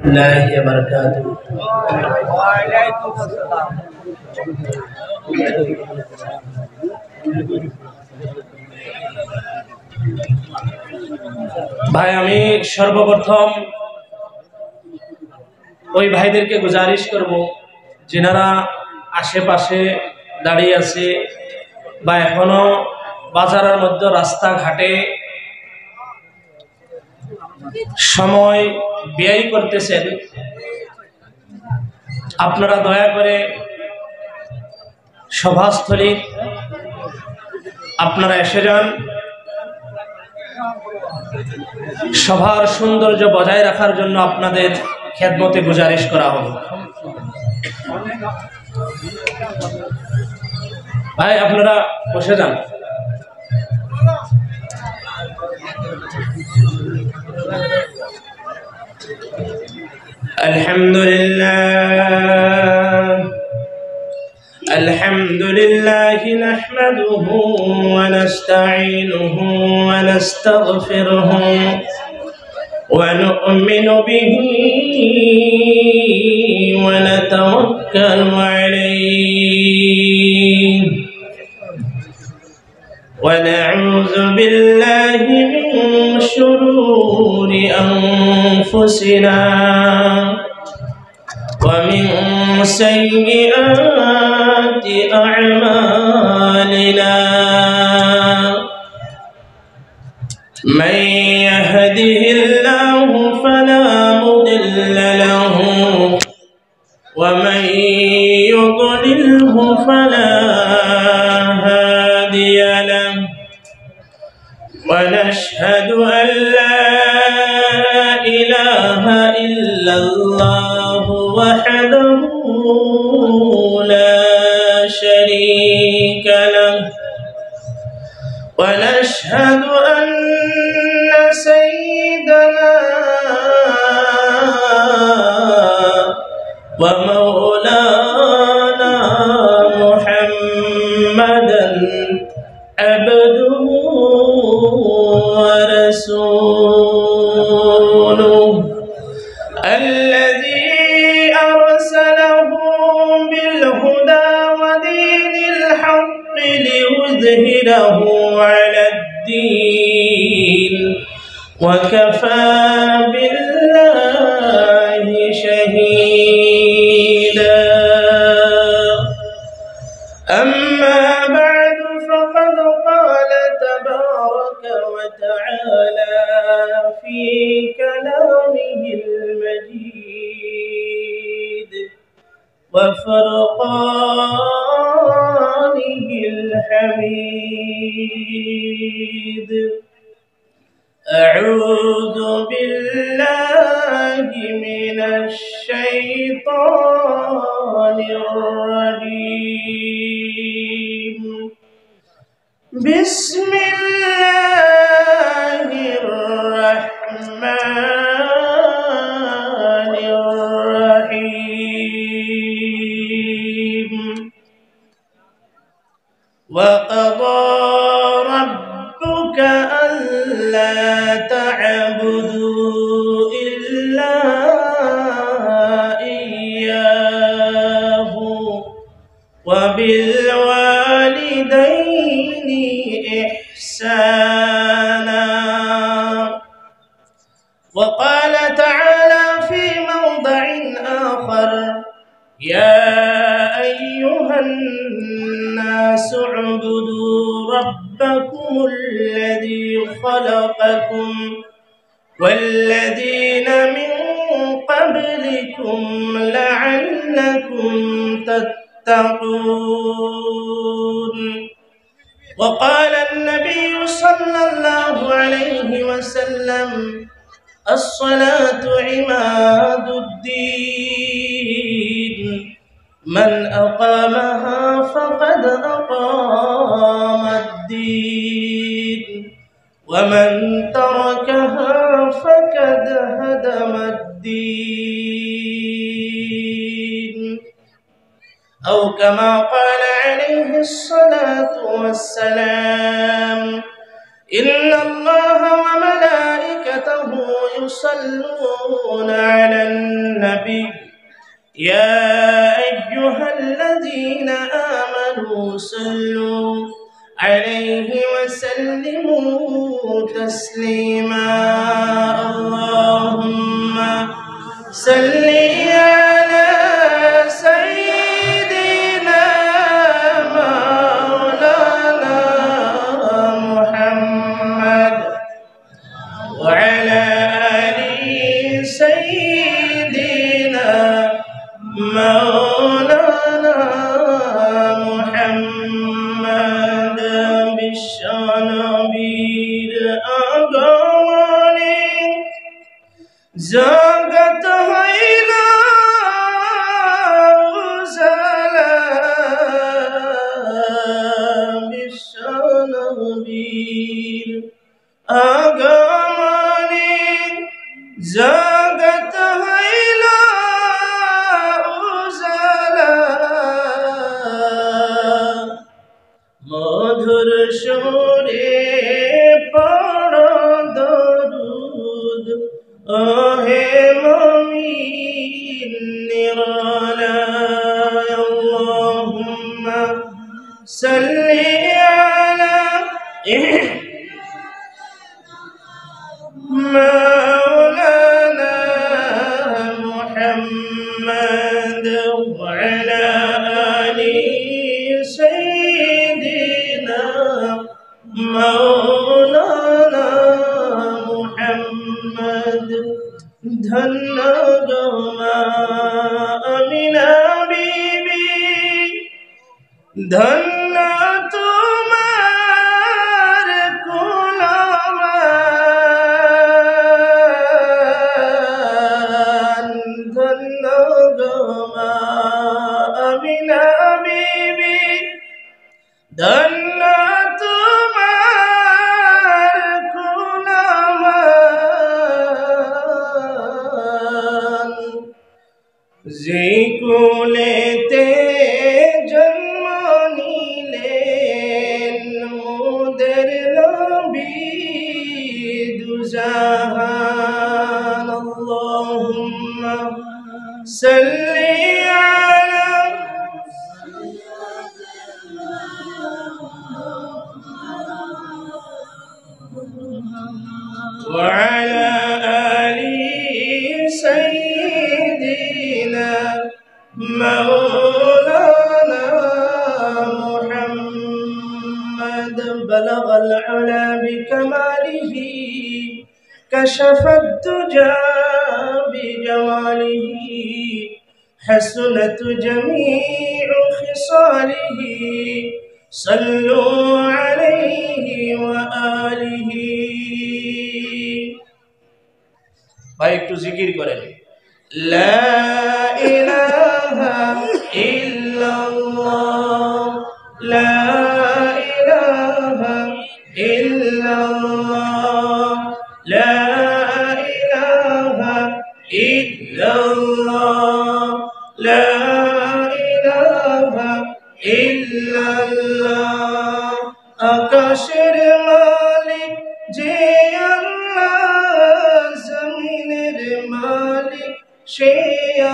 الله وبركاته। وعليكم السلام। ভাই, আমি সর্বপ্রথম ওই ভাইদেরকে গুজারিশ করব যিনারা আশেপাশে দাঁড়িয়ে আছে বা এখনো বাজারের মধ্যে রাস্তাঘাটে সময় ব্যয় করতেছেন, আপনারা দয়া করে সভাস্থলী আপনারা এসে যান। সভার সৌন্দর্য বজায় রাখার জন্য আপনাদের খেদমতে গুজারিশ করা হবে। ভাই, আপনারা বসে যান। الحمد لله نحمده ونستعينه ونستغفره ونؤمن به ونتوكل عليه ونعوذ بالله من شرور أنفسنا ومن سيئات أعمالنا من يهده الله فلا مضل له ومن يضلله فلا هادي له ونشهد أن لا إله إلا الله وحده لا شريك له ونشهد أن سيدنا ومولانا محمدا عبده ورسوله الذي أرسله بالهدى ودين الحق ليظهره على الدين وكفى بالله شهيدا. أما بعد فقد قال تبارك وتعالى في كلامه المجيد وفرقانه الحميد: أعوذ بالله من الشيطان الرجيم. بسم الله الرحمن الرحيم. وقضى ربك ألا تعبدوا إلا إياه وبالوالدين إحسانا. وقال تعالى في موضع آخر: يا أيها الناس اعبدوا ربكم الذي خلقكم والذين من قبلكم لعلكم تتقون. وقال النبي صلى الله عليه وسلم: الصلاة عماد الدين، من أقامها فقد أقام الدين ومن تركها فقد هدم الدين، أو كما قال عليه الصلاة والسلام: إن الله وملائكته يصلون على النبي النبي يا أيها الذين آمنوا صلوا عليه وسلموا تسليما اللهم صل على سيدنا مولانا محمد وعلى آل سيدنا مولانا محمد বিশ্বনবীর আগমনে জগৎ হইল উজালা বিশ্বনবীর আগমনে জগৎ হইল উজালা মধুর সুরে পড়ো দরুদ ওহে মুমিন নিরালায় আল্লাহুম্মা সাল্লি আলা مولانا محمد وعلى آل سيدنا مولانا محمد ধন্য মা আমিনা বিবি ধন্য তোমার কুলমান ধন্য মা আমিনা বিবি ধন্য তোমার কুলমান যে কোলেতে জন্ম নিলেন মোদের নবী দুজাহান আল্লাহুম্মা সাল্লি আলা وعلى آل سيدنا مولانا محمد بلغ العلا بكماله كشف الدجى بجماله حسنت جميع خصاله صلوا عليه وآله ভাই একটু জিকির করেন লা ইলাহা ইল্লাল্লাহ লা ইলাহা ইল্লাল্লাহ লা ইলাহা ইল্লাল্লাহ লা ইলাহা ইল্লাল্লাহ আকাশের মালিক যে আল্লাহ জমিনের মালিক সে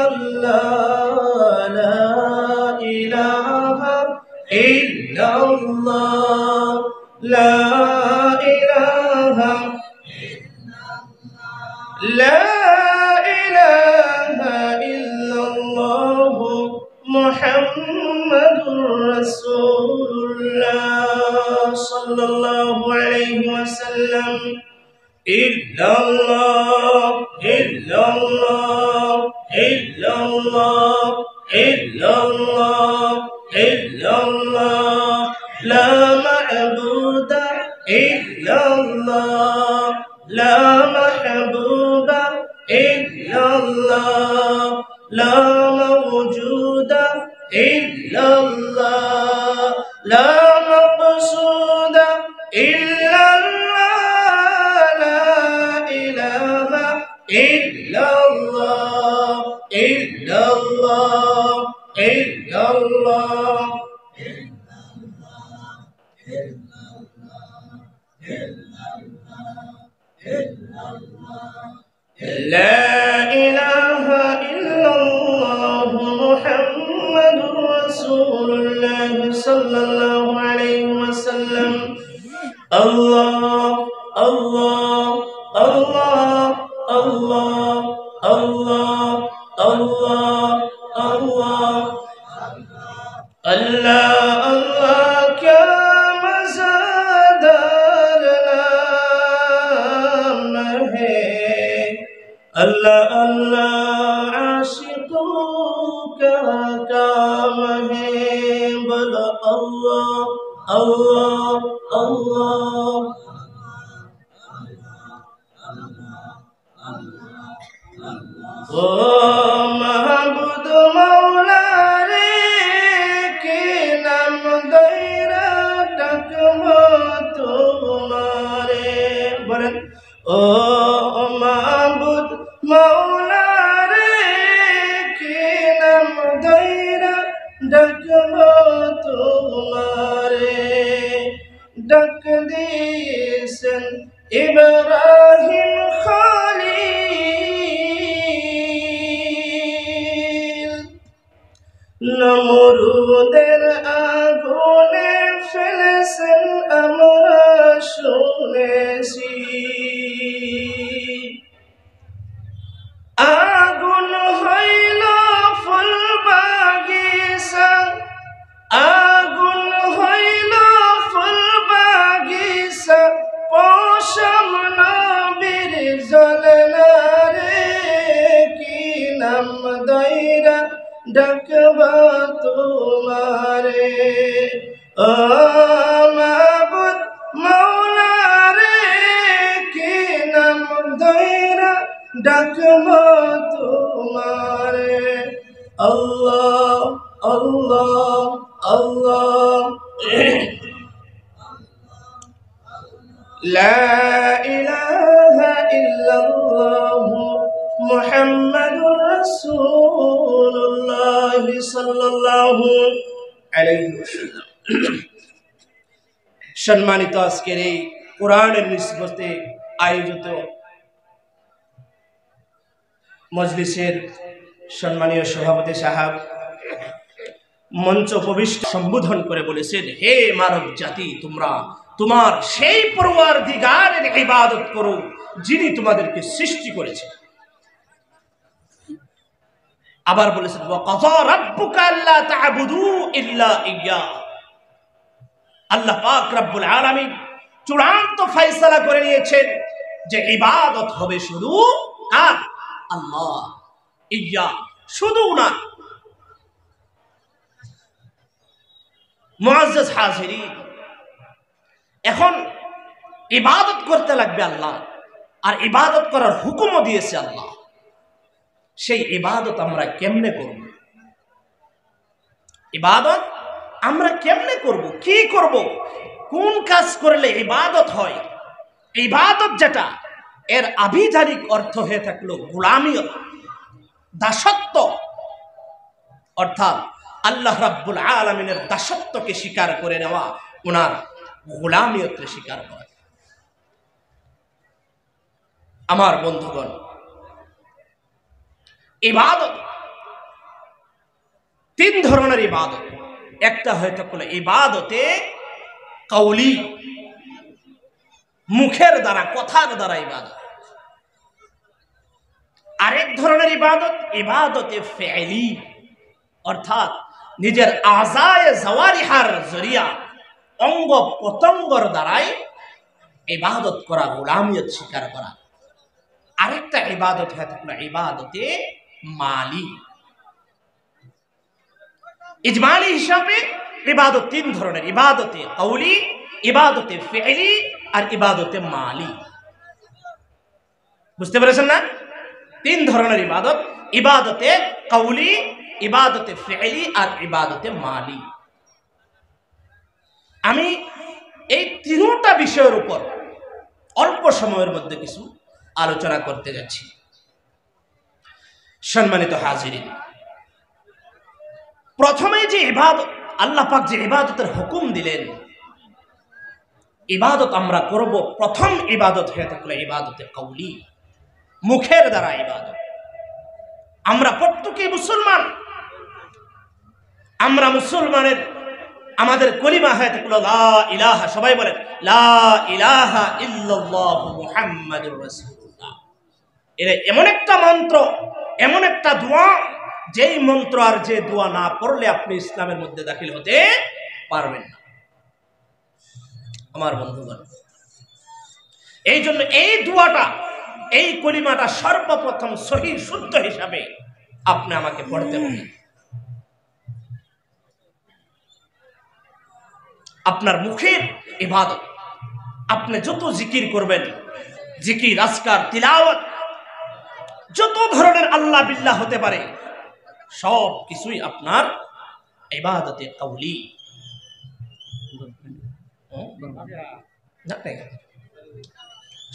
আল্লাহ লা ইলাহা ইল্লাল্লাহ লা ইলাহা لا إله إلا الله محمد رسول الله صلى الله عليه وسلم إلا الله إلا الله إلا الله إلا الله إلا الله لا معبود إلا الله لا محبوب إلا الله لا موجود إلا الله لا مقصود إلا الله لا إله إلا الله إلا الله إلا الله لا إله إلا الله محمد رسول الله صلى الله عليه وسلم الله الله الله الله الله الله الله اللہ اللہ کیا مزادار نام ہے اللہ اللہ عاشقوں کا کام ہے بلا اللہ اللہ اللہ او محبوب مولا رے کی نام دائرہ ڈکما تمہارے برن او محبوب مولا رے کی نام دائرہ ڈکما تمہارے ڈک دیسن ابراہیم خلیل নমরুদের আগুনে ফেলেছেন আমরা শুনেছি আগুন হইল ফুল বাগিচা আগুন হইল ফুল বাগিচা পশম নবীর জ্বলে না রে কি নাম দইরা ডাকবা তোমারে ও মাবুদ মাওলা রে কি নাম দইরা ডাকবা তোমারে আল্লাহ আল্লাহ আল্লাহ লা ইলাহা ইল্লাল্লাহ মুহাম্মাদুর রাসূলুল্লাহ সাল্লাল্লাহু আলাইহি ওয়াসাল্লাম। সম্মানিত আজকের এই কোরআনের নিসবতে আয়োজিত মজলিসের সম্মানীয় সভাপতি সাহেব মঞ্চ উপবিষ্ট সম্বোধন করে বলেছেন, হে মানব জাতি, তোমরা তোমার সেই পরওয়ারদিগারের ইবাদত করো যিনি তোমাদেরকে সৃষ্টি করেছেন। আবার বলেছেন ওয়াকাযা রাব্বুকা আল্লা তা'বুদু ইল্লা ইয়্যাহ। আল্লাহ পাক রব্বুল আলামিন চূড়ান্ত ফয়সালা করে নিয়েছেন যে ইবাদত হবে শুধু কার? আল্লাহ, ইয়্যাহ, শুধু না। মুআজ্জাজ হাজিরিন, এখন ইবাদত করতে লাগবে আল্লাহ, আর ইবাদত করার হুকুমও দিয়েছে আল্লাহ। সেই ইবাদত আমরা কেমনে করব? ইবাদত আমরা কেমনে করব? কি করব? কোন কাজ করলে ইবাদত হয়? ইবাদত যেটা, এর আভিধানিক অর্থ হয়ে থাকলো গোলামিয়ত, দাসত্ব, অর্থাৎ আল্লাহ রাব্বুল আলামিনের দাসত্বকে স্বীকার করে নেওয়া, ওনার গোলামিয়তকে স্বীকার করা। আমার বন্ধুগণ, ইবাদত তিন ধরনের ইবাদত। একটা হয়ে থাকলো ইবাদতে কওলি, মুখের দ্বারা, কথার দ্বারা ইবাদত। আরেক ধরনের ইবাদত ইবাদতে ফি'লি, অর্থাৎ নিজের আযায়ে জাওয়ারিহার জরিয়া, অঙ্গ প্রত্যঙ্গর দ্বারাই ইবাদত করা, গোলামিয়ত স্বীকার করা। আরেকটা ইবাদত হয়ে থাকলো ইবাদতে মালি। ইজমালি হিসাবে ইবাদত তিন ধরনের: ইবাদতে কওলি, ইবাদতে ফি'লি আর ইবাদতে মালি। বুঝতে পেরেছেন না? তিন ধরনের ইবাদত: ইবাদতে কওলি, ইবাদতে ফি'লি আর ইবাদতে মালি। আমি এই তিনটা বিষয়ের উপর অল্প সময়ের মধ্যে কিছু আলোচনা করতে যাচ্ছি। সম্মানিত হাজিরিন, প্রথমে যে ইবাদত, আল্লাহ পাক যে ইবাদতের হুকুম দিলেন, ইবাদত আমরা করব, প্রথম ইবাদত হয়ে থাকলে ইবাদতে কওলি, মুখের দ্বারা ইবাদত। আমরা প্রত্যেকেই মুসলমান, আমরা মুসলমানের আমাদের কলিমা হয়ে থাকলো লা ইলাহা, সবাই বলেন লা ইলাহা ইল্লাল্লাহু মুহাম্মাদুর রাসূলুল্লাহ। এটা এমন একটা মন্ত্র, এমন একটা দোয়া, যেই মন্ত্র আর যে দোয়া না পড়লে আপনি ইসলামের মধ্যে দাখিল হতে পারবেন না। আমার বন্ধুগণ, এই জন্য এই দোয়াটা, এই কলিমাটা সর্বপ্রথম সহিহ শুদ্ধ হিসাবে আপনি আমাকে পড়তে হবে। আপনার মুখের ইবাদত, আপনি যত জিকির করবেন, জিকির, আজকার, তিলাওয়াত, যত ধরনের আল্লাহ বিল্লাহ হতে পারে, সব কিছুই আপনার ইবাদতে কাউলি।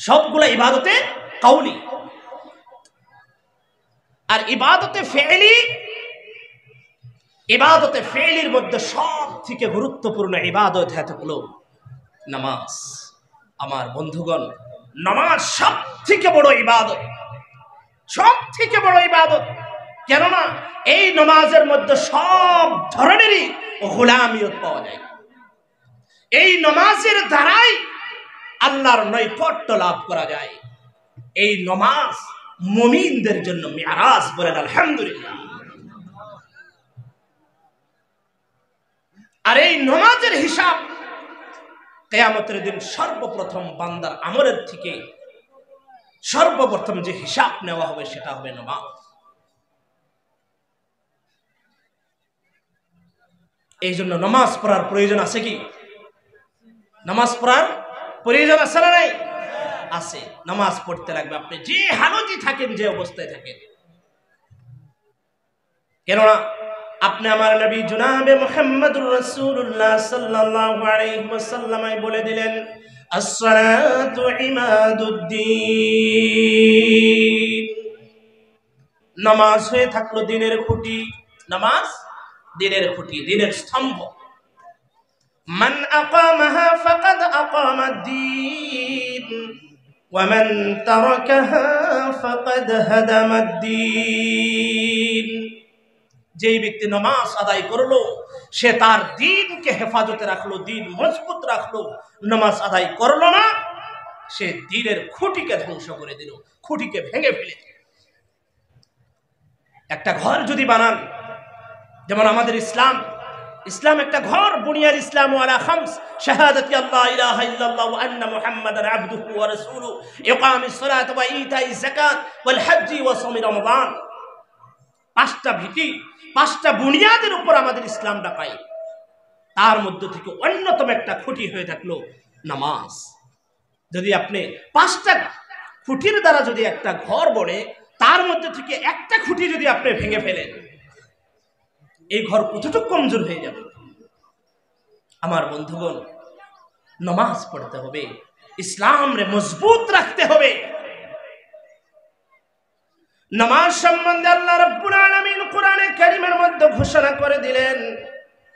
সবগুলো ইবাদতে কাউলি। আর ইবাদতে ফেলি, ইবাদতে ফেলির মধ্যে সব থেকে গুরুত্বপূর্ণ ইবাদত হলো নামাজ। আমার বন্ধুগণ, নামাজ সব থেকে বড় ইবাদত, সব থেকে বড় ইবাদত। কেননা এই নামাজের মধ্যে সব ধরনেরই গোলামিয়ত পাওয়া যায়। এই নামাজের দ্বারাই আল্লাহর নৈকট্য লাভ করা যায়। এই নামাজ মুমিনদের জন্য মিরাজ, বলেন আলহামদুলিল্লাহ। আর এই নামাজের হিসাব কিয়ামতের দিন সর্বপ্রথম বান্দার আমলের থেকে সর্বপ্রথম যে হিসাব নেওয়া হবে সেটা হবে নামাজ। এই জন্য নামাজ পড়ার প্রয়োজন আছে কি? নামাজ পড়ার প্রয়োজন আছে না নাই? আছে। নামাজ পড়তে লাগবে, আপনি যে হালতে থাকেন, যে অবস্থায় থাকেন। কেননা আপনি আমার নবী জনাবে মুহাম্মদুর রাসূলুল্লাহ সাল্লাল্লাহু আলাইহি ওয়াসাল্লাম বলে দিলেন, as-salatu imaduddin। নামাজ হয়ে থাকলো দিনের খুঁটি। নামাজ দিনের খুঁটি, দিনের স্তম্ভ। মান আকামাহা ফাকাদ আকামা ad-din ওয়া মান তারাকাহা ফাকাদ হাদামা ad-din। যেই ব্যক্তি নামাজ আদায় করলো, সে তার দ্বীনকে হেফাজতে রাখলো, দ্বীন মজবুত রাখলো। নামাজ আদায় করলো না, সে দ্বীনের খুঁটিকে ধ্বংস করে দিল, খুঁটিকে ভেঙে ফেলে। একটা ঘর যদি বানান, যেমন আমাদের ইসলাম, ইসলাম একটা ঘর, বুনিয়াল ইসলামু আলা খামস, শাহাদাতি আল্লাহ ইলাহা ইল্লাল্লাহ ওয়া আন্না মুহাম্মাদান আবদুহু ওয়া রাসূলুহু, ইকামিস সালাত ওয়া ইতাইজ যাকাত ওয়াল হজ্জ ওয়া সাওমি রমাদান। পাঁচটা ভিত্তি, পাঁচটা বুনিয়াদের উপর আমাদের ইসলামটা পাই। তার মধ্য থেকে অন্যতম একটা খুঁটি হয়ে থাকলো নামাজ। যদি আপনি পাঁচটা খুঁটির দ্বারা যদি একটা ঘর বনে, তার মধ্যে থেকে একটা খুঁটি যদি আপনি ভেঙে ফেলেন, এই ঘর কতটুকু কমজোর হয়ে যাবে। আমার বন্ধুগণ, নামাজ পড়তে হবে, ইসলাম রে মজবুত রাখতে হবে। নামাজ সম্বন্ধে আল্লাহ রাব্বুল আলামিন কোরআনে কারীমের মধ্যে ঘোষণা করে দিলেন,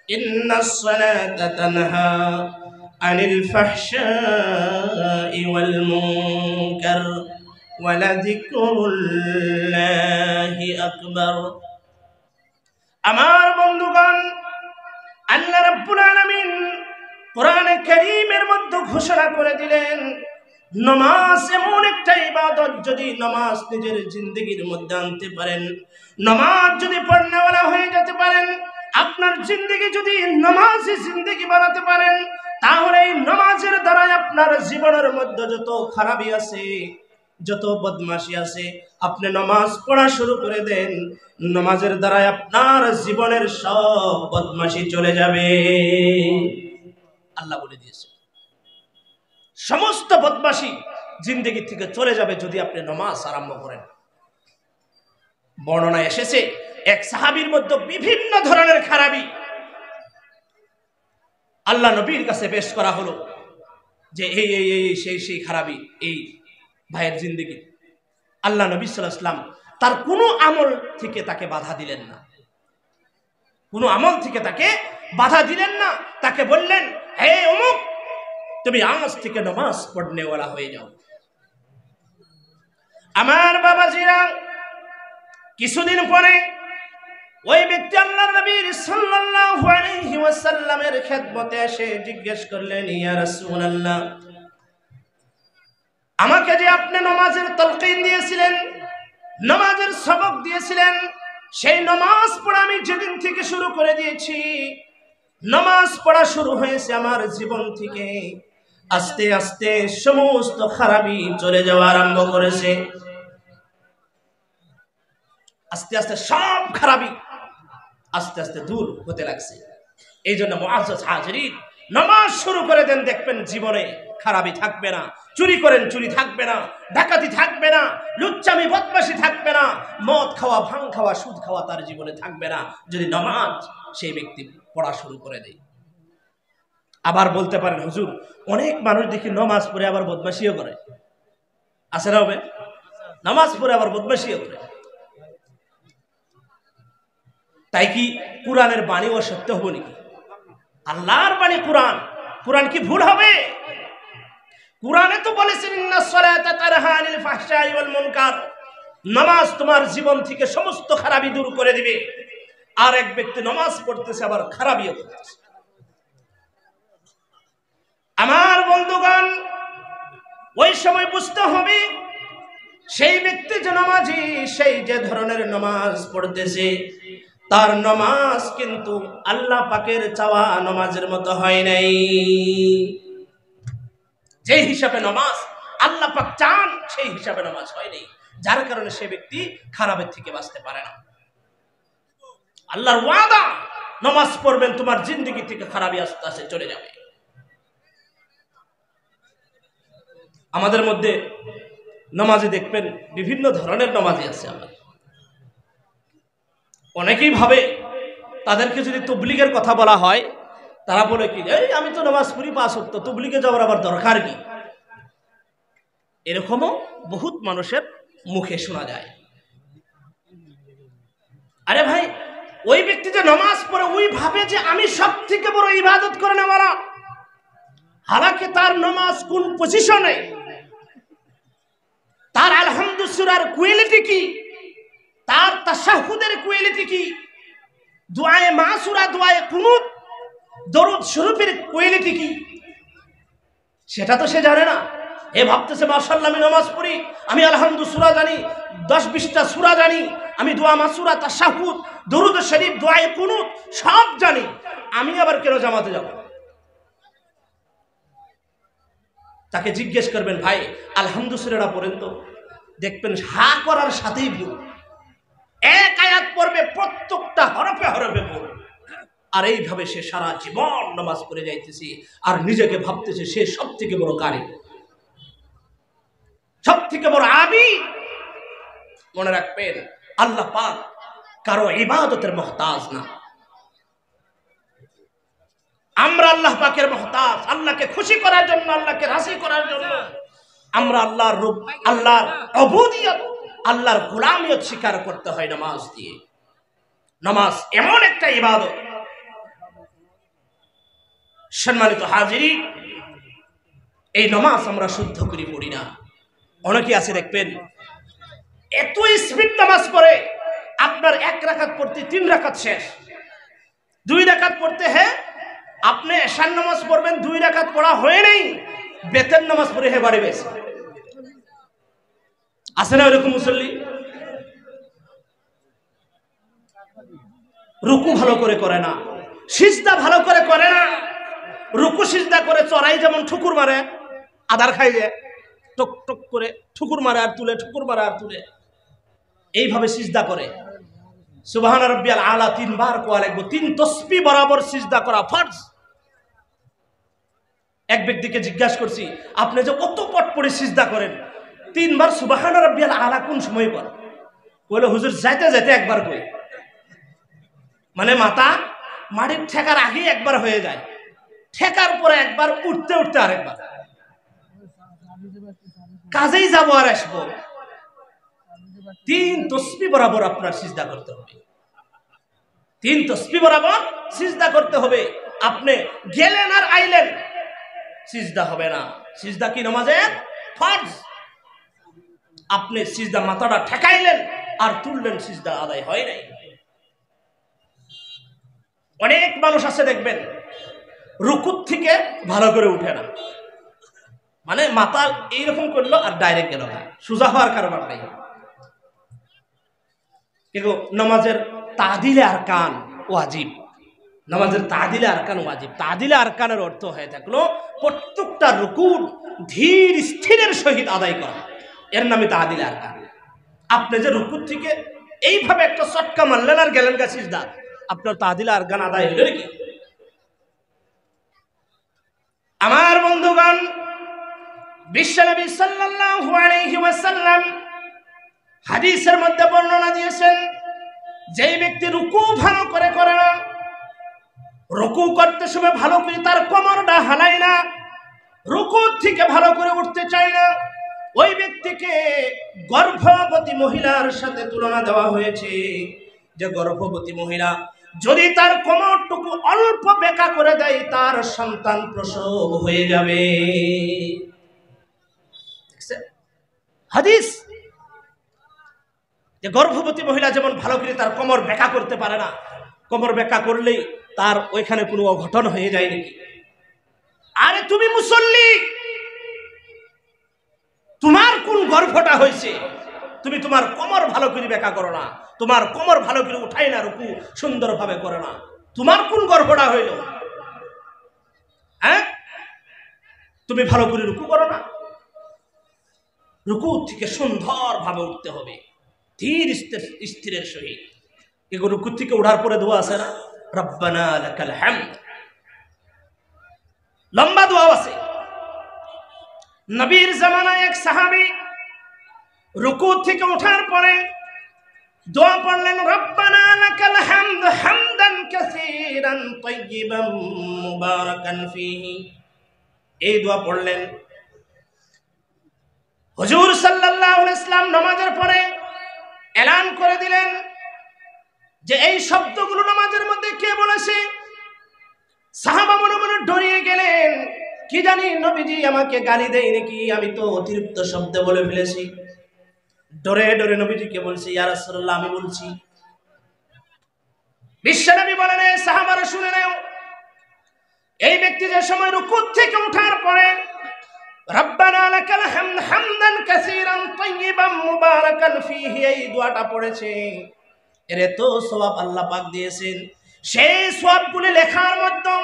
ইন্নাস সালাতা তানহা আনিল ফাহশাই ওয়াল মুনকার ওয়া লাযিকরুল্লাহি আকবার। আমার বন্ধুগণ, আল্লাহ রাব্বুল আলামিন কোরআনে কারীমের মধ্যে ঘোষণা করে দিলেন, নামাজ এমন একটা ইবাদত, যদি নামাজ নিজের জিন্দেগির মধ্যে আনতে পারেন, নামাজ যদি পড়নেওয়ালা হয়ে যেতে পারেন, আপনার জিন্দেগি যদি নামাজি জিন্দেগি বানাতে পারেন, তাহলে এই নামাজের দ্বারা আপনার জীবনের মধ্যে যত খারাপি আছে, যত বদমাশি আছে, আপনি নামাজ পড়া শুরু করে দেন, নামাজের দ্বারা আপনার জীবনের সব বদমাশি চলে যাবে। আল্লাহ বলে দিয়েছে, সমস্ত বদমাশি জিন্দেগি থেকে চলে যাবে যদি আপনি নামাজ আরম্ভ করেন। বর্ণনা এসেছে, এক সাহাবীর মধ্যে বিভিন্ন ধরনের খারাপি আল্লাহ নবীর কাছে পেশ করা হলো, যে এই এই এই সেই খারাপি এই ভাইয়ের জিন্দেগি। আল্লাহ নবী সাল্লাল্লাহু আলাইহি ওয়াসাল্লাম তার কোনো আমল থেকে তাকে বাধা দিলেন না, কোনো আমল থেকে তাকে বাধা দিলেন না। তাকে বললেন, হে অমুক, তুমি আজ থেকে নামাজ পড়নেওয়ালা হয়ে যাও। আমার বাবাজিরা, কিছুদিন পরে ওই ব্যক্তি আল্লাহর নবী সাল্লাল্লাহু আলাইহি ওয়াসাল্লামের খেদমতে এসে জিজ্ঞেস করলেন, ইয়া রাসূলুল্লাহ, আমাকে যে আপনি নামাজের তালকিন দিয়েছিলেন, নামাজের সবক দিয়েছিলেন, সেই নামাজ পড়া আমি যেদিন থেকে শুরু করে দিয়েছি, নামাজ পড়া শুরু হয়েছে আমার জীবন থেকে, আস্তে আস্তে সমস্ত খারাপি চলে যাওয়া আরম্ভ করেছে। আস্তে আস্তে সব খারাপি আস্তে আস্তে দূর হতে লাগছে। এই জন্য মুআজ্জাজ হাজিরিন, নামাজ শুরু করে দেন, দেখবেন জীবনে খারাপি থাকবে না। চুরি করেন, চুরি থাকবে না, ডাকাতি থাকবে না, লুচ্চামি বদমাশি থাকবে না, মদ খাওয়া, ভাং খাওয়া, সুদ খাওয়া তার জীবনে থাকবে না, যদি নামাজ সেই ব্যক্তি পড়া শুরু করে দেয়। আবার বলতে পারেন, হুজুর, অনেক মানুষ দেখি নামাজ পড়ে আবার বদমাশিও করে, আছে না? হবে, নামাজ পড়ে আবার বদমাশিও করে। তাই কি কোরআনের বাণী অসত্য হবে নাকি? আল্লাহর বাণী কোরআন, কোরআন কি ভুল হবে? কোরআনে তো বলেছেন, ইন্নাস সালাতা তানহা আনিল ফাহশাই ওয়াল মুনকার, নামাজ তোমার জীবন থেকে সমস্ত খারাপি দূর করে দিবে। আর এক ব্যক্তি নামাজ পড়তেছে আবার খারাপিও করতেছে। আমার বন্ধুগণ, ওই সময় বুঝতে হবে সেই ব্যক্তি যে নামাজি, সেই যে ধরনের নামাজ পড়তেছে, তার নামাজ কিন্তু আল্লাহ পাকের চাওয়া নামাজের মতো হয় নাই। যে হিসাবে নামাজ আল্লাহ পাক চান, সেই হিসাবে নামাজ হয় নাই, যার কারণে সে ব্যক্তি খারাপের থেকে বাঁচতে পারে না। আল্লাহর ওয়াদা, নামাজ পড়বেন, তোমার জিন্দেগি থেকে খারাপি আস্তে আস্তে চলে যাবে। আমাদের মধ্যে নামাজে দেখবেন বিভিন্ন ধরনের নামাজি আছে। আমরা অনেকেই ভাবে তাদেরকে যদি তবলিগের কথা বলা হয়, তারা বলে কি, এই আমি তো নামাজ পড়ি 5 ওয়াক্ত, তবলিগে যাওয়ার আবার দরকার কি? এরকমও বহুত মানুষের মুখে শোনা যায়। আরে ভাই, ওই ব্যক্তি যে নামাজ পড়ে ওই ভাবে যে আমি সব থেকে বড় ইবাদত করে নেওয়ালা, হালাকি তার নামাজ কোন পজিশনে, তার আলহামদু সূরার কোয়ালিটি কি, তার তাশাহুদের কোয়ালিটি কি, দুআয়ে মাসুরা, দুআয়ে কুনুত, দরুদ শরীফের কোয়ালিটি কি, সেটা তো সে জানে না। এ ভাবতেছে, মাশাআল্লাহ আমি নামাজ পড়ি, আমি আলহামদু সূরা জানি, 10-20টা সূরা জানি, আমি দুআ মাসুরা, তাশাহুদ, দরুদ শরীফ, দুআয়ে কুনুত সব জানি, আমি আবার কেন জামাতে যাব? তাকে জিজ্ঞেস করবেন, ভাই আলহামদু সূরাটা পড়েন তো, দেখবেন হা করার সাথেই ভুল। এক আয়াত পড়বে, প্রত্যেকটা হরফে হরফে ভুল। আর এইভাবে সে সারা জীবন নামাজ পড়ে যাইতেছে, আর নিজেকে ভাবতেছে সে সব থেকে বড় কারি, সব থেকে বড় আবিদ। মনে রাখবেন, আল্লাহ পাক কারো ইবাদতের মুহতাজ না। আমরা আল্লাহ পাকের মুহতাজ। আল্লাহকে খুশি করার জন্য, আল্লাহকে রাজি করার জন্য আমরা আল্লাহর রূপ, আল্লাহর উবুদিয়ত, আল্লাহর গোলামিয়ত স্বীকার করতে হয় নামাজ দিয়ে। নামাজ এমন একটা ইবাদত, সম্মানিত হাজিরিন, এই নামাজ আমরা শুদ্ধ করে পড়ি না। অনেকে আছে দেখবেন এত স্পিড নামাজ পড়ে, আপনার 1 রাকাত পড়তে 3 রাকাত শেষ, 2 রাকাত পড়তে, হ্যাঁ আপনি এশার নামাজ পড়বেন, 2 রাকাত পড়া হয়ে নেই, বেতের নামাজ পড়ে হে বাড়ি বেশি আছে না? এরকম মুসল্লি রুকু ভালো করে করে না, সিজদা ভালো করে করে না। রুকু সিজদা করে চড়াই যেমন ঠুকুর মারে, আদার খাই যায়, টক টক করে ঠুকুর মারে আর তুলে, ঠুকুর মারে আর তুলে, এইভাবে সিজদা করে। সুবহান রাব্বিয়াল আলা 3 বার কোয়া লাগবে, 3 তাসবিহ বরাবর সিজদা করা ফরজ। এক ব্যক্তিকে জিজ্ঞাসা করছি, আপনি যে কত পট পড়ে সিজদা করেন, 3 বার সুবহান রাব্বিয়াল আলা কোন সময় করেন? বলে, হুজুর যাইতে যাইতে একবার কই, মানে মাথা মাটির ঠেকার আগে একবার হয়ে যায়, ঠেকার পরে একবার, উঠতে উঠতে আরেকবার, কাজেই যাবো আর আসবো। 3 তাসবিহ বরাবর আপনার সিজদা করতে হবে, 3 তাসবিহ বরাবর সিজদা করতে হবে। আপনি গেলেন আর আইলেন, সিজদা হবে না। সিজদা কি নামাজের ফরজ। আপনি সিজদা মাথাটা ঠেকাইলেন আর তুললেন, সিজদা আদায় হয় নাই। অনেক মানুষ আছে দেখবেন রুকুর থেকে ভালো করে উঠে না, মানে মাথা এইরকম করলো আর ডাইরেক্ট গেল না, সোজা হওয়ার কারবার নেই। কিন্তু নামাজের তাদিলে আরকান ওয়াজিব, নামাজের তাদিলে আরকান ওয়াজিব। তাদিলে আরকানের অর্থ হয়ে থাকলো প্রত্যেকটা রুকু ধীর স্থিরের সহিত আদায় করা, এর নামে তাদিলে আরকান। আপনি যে রুকু থেকে এইভাবে একটা চটকা মারলেন আর গেলেন গা সিজদা, আপনার তাদিলে আরকান আদায় হলো নাকি? আমার বন্ধুগণ, বিশ্বনবী সাল্লাল্লাহু আলাইহি ওয়াসাল্লাম হাদিসের মধ্যে বর্ণনা দিয়েছেন, যেই ব্যক্তি রুকু ভালো করে করে না, রুকু করতে সময় ভালো করে তার কোমরটা হালায় না, রুকু থেকে ভালো করে উঠতে চায় না, ওই ব্যক্তিকে গর্ভবতী মহিলার সাথে তুলনা দেওয়া হয়েছে। যে গর্ভবতী মহিলা যদি তার কোমরটুকু অল্প বেঁকা করে দেয়, তার সন্তান প্রসব হয়ে যাবে। হাদিস, যে গর্ভবতী মহিলা যেমন ভালো করে তার কোমর বেঁকা করতে পারে না, কোমর বেঁকা করলেই তার ওইখানে কোনো অঘটন হয়ে যায় নাকি? আরে তুমি মুসল্লি, তোমার কোন গর্ভটা হয়েছে? তুমি তোমার কোমর ভালো করে বেঁকা করো না, তোমার কোমর ভালো করে উঠাই না, রুকু সুন্দরভাবে করো না, তোমার কোন গর্ভটা হইল? হ্যাঁ, তুমি ভালো করে রুকু করো না, রুকু থেকে সুন্দরভাবে উঠতে হবে ধীর স্থিরের সহিত। এগুলো রুকু থেকে উঠার পরে দোয়া আছে না, রব্বানা লাকাল হামদ, লম্বা দোয়া আছে। নবীর জামানায় এক সাহাবী রুকু থেকে ওঠার পরে দোয়া পড়লেন, রব্বানা লাকাল হামদ হামদান কাসীরান তাইয়িবান মুবারাকান ফীহি। এই দোয়া পড়লেন। হুজুর সাল্লাল্লাহু আলাইহি ওয়াসাল্লাম নামাজের পরে এলান করে দিলেন যে এই শব্দগুলো নামাজের মধ্যে কে বলেছে? সাহাবা মনে মনে ডরিয়ে গেলেন, কি জানি নবীজি আমাকে গালি দেয় নাকি, আমি তো অতিরিক্ত শব্দ বলে ফেলেছি। ডরে ডরে নবীজিকে বলছি, ইয়া রাসূলুল্লাহ আমি বলছি। বিশ্বনবী বলেন, সাহাবারা শুনে নাও, এই ব্যক্তি যে সময় রুকু থেকে ওঠার পরে রব্বানা লাকাল হামদ হামদান কাসীরান তাইয়িবান মুবারাকান ফীহি এই দোয়াটা পড়েছে, এর এত সওয়াব আল্লাহ পাক দিয়েছেন। সেই সওয়াবগুলি লেখার মধ্যে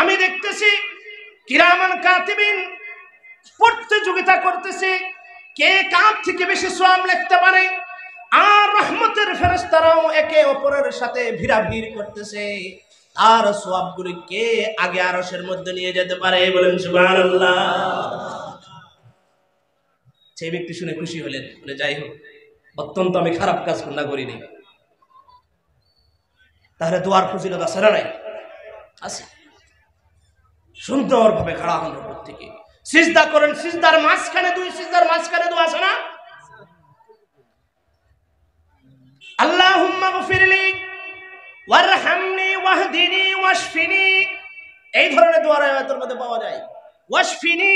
আমি দেখতেছি কিরামান কাতিবিন প্রতিযোগিতা করতেছে, কে কার থেকে বেশি সওয়াব লিখতে পারে, আর রহমতের ফেরেশতারাও একে অপরের সাথে ভিড়াভিড়ি করতেছে, আর সওয়াবগুলি কে আগে আরশের মধ্যে নিয়ে যেতে পারে, বলেন সুবহানাল্লাহ। সেই ব্যক্তি শুনে খুশি হলেন, বলে যাই হোক, অত্যন্ত আমি খারাপ কাজ না করিনি। তাহলে দোয়ার ফজিলত আছে না নাই? আছে। সুন্দরভাবে খাড়া হন রুকু থেকে, সিজদা করেন, সিজদার মাঝখানে সিজদার মাঝখানে দোয়া আছে না, আল্লাহুম্মা গফিরলি ওয়ারহামনি ওয়াহদিনি ওয়াশফিনি, এই ধরনের দোয়া আয়াতের মধ্যে পাওয়া যায়। ওয়াশফিনি,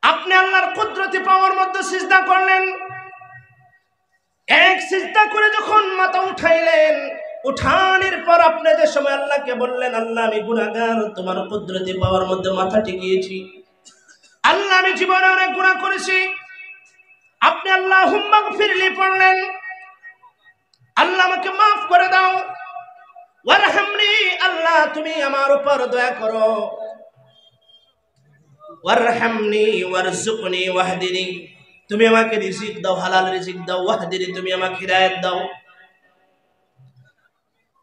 আপনি আল্লাহর কুদরতি পাওয়ার মধ্যে সিজদা করলেন, এক সিজদা করে যখন মাথা উঠাইলেন, উঠানোর পর আপনি যে সময় আল্লাহকে বললেন, আল্লাহ আমি গুনাহগার, তোমার কুদরতি পাওয়ার মধ্যে মাথা টিকিয়েছি, আল্লাহ আমি জীবনে অনেক গুনাহ করেছি, আপনি আল্লাহুম্মা গফিরলি পড়লেন, আল্লাহ আমাকে মাফ করে দাও, ওয়ারহামনি, আল্লাহ তুমি আমার উপর দয়া করো, ওয়ারহামনি ওয়ারযুকনি ওয়াহদিনি, তুমি আমাকে রিজিক দাও, হালাল রিজিক দাও, ওয়াহদিনি তুমি আমাকে হিদায়াত দাও।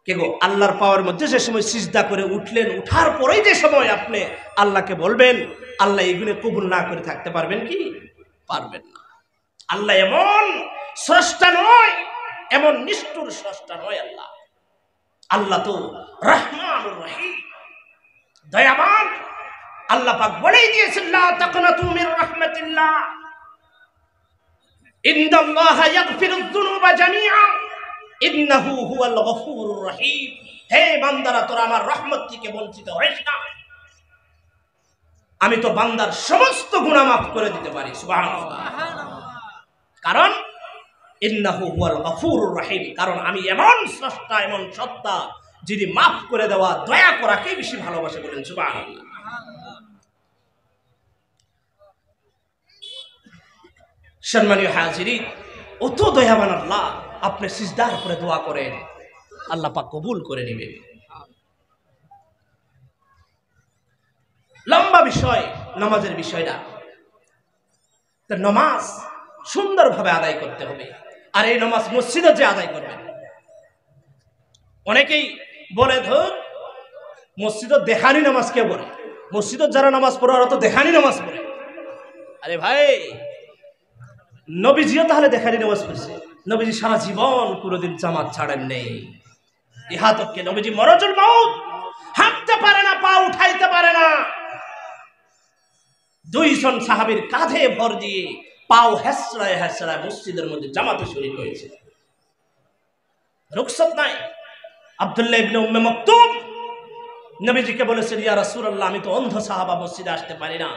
কে গো, আল্লাহর পাওয়ার মধ্যে যে সময় সিজদা করে উঠলেন, উঠার পরেই যে সময় আপনি আল্লাহকে বলবেন, আল্লাহ এগুলো কবুল না করে থাকতে পারবেন কি? পারবেন না। আল্লাহ এমন স্রষ্টা নয়, এমন নিষ্ঠুর স্রষ্টা নয়। আল্লাহ আল্লাহ তো রহমানুর রহিম, দয়াবান। আল্লাহ পাক বলেই দিয়েছেন, লা তাকনাতু মির রাহমাতিল্লাহ, ইন্নাল্লাহা ইয়াগফিরুয যুনুবা জামিআ ইন্নাহু হুয়াল গফুরুর রহিম। হে বান্দারা, তোরা আমার রহমত থেকে বঞ্চিত হইস না, আমি তো বান্দার সমস্ত গুনাহ মাফ করে দিতে পারি। সুবহানাল্লাহ। কারণ ইন্নাহু হুয়াল গফুরুর রহিম, কারণ আমি এমন স্রষ্টা, এমন সত্তা যিনি মাফ করে দেওয়া, দয়া করাকে বেশি ভালোবাসে। বলেন সুবহানাল্লাহ। সম্মানীয় হাজিরিন, অত দয়াবান আল্লাহ, আপনি সিজদার করে দোয়া করেন, আল্লাহ পাক কবুল করে নেবেন। লম্বা বিষয় নামাজের বিষয়টা। নামাজ সুন্দরভাবে আদায় করতে হবে, আর এই নামাজ মসজিদে যে আদায় করবেন। অনেকেই বলে ধর মসজিদে দেখানি নামাজ কে বলে, মসজিদে যারা নামাজ পড়ে ওরা তো দেখানি নামাজ পড়ে। আরে ভাই, নবীজিও তাহলে দেখানি নামাজ পড়ছে। নবীজি সারা জীবন কোনোদিন জামাত ছাড়েন নেই। ইহাতকে নবীজি মরজুল মাউত, হাঁটতে পারে না, পা উঠাইতে পারে না, দুইজন সাহাবীর কাঁধে ভর দিয়ে পাও হেসড়ায় হেসড়ায় মসজিদের মধ্যে জামাতে শরীক হয়েছে। রুখসত নাই। আব্দুল্লাহ ইবনে উম্মে মাকতুম নবীজিকে বলেছেন, ইয়া রাসূলুল্লাহ, আমি তো অন্ধ সাহাবা, মসজিদে আসতে পারি না,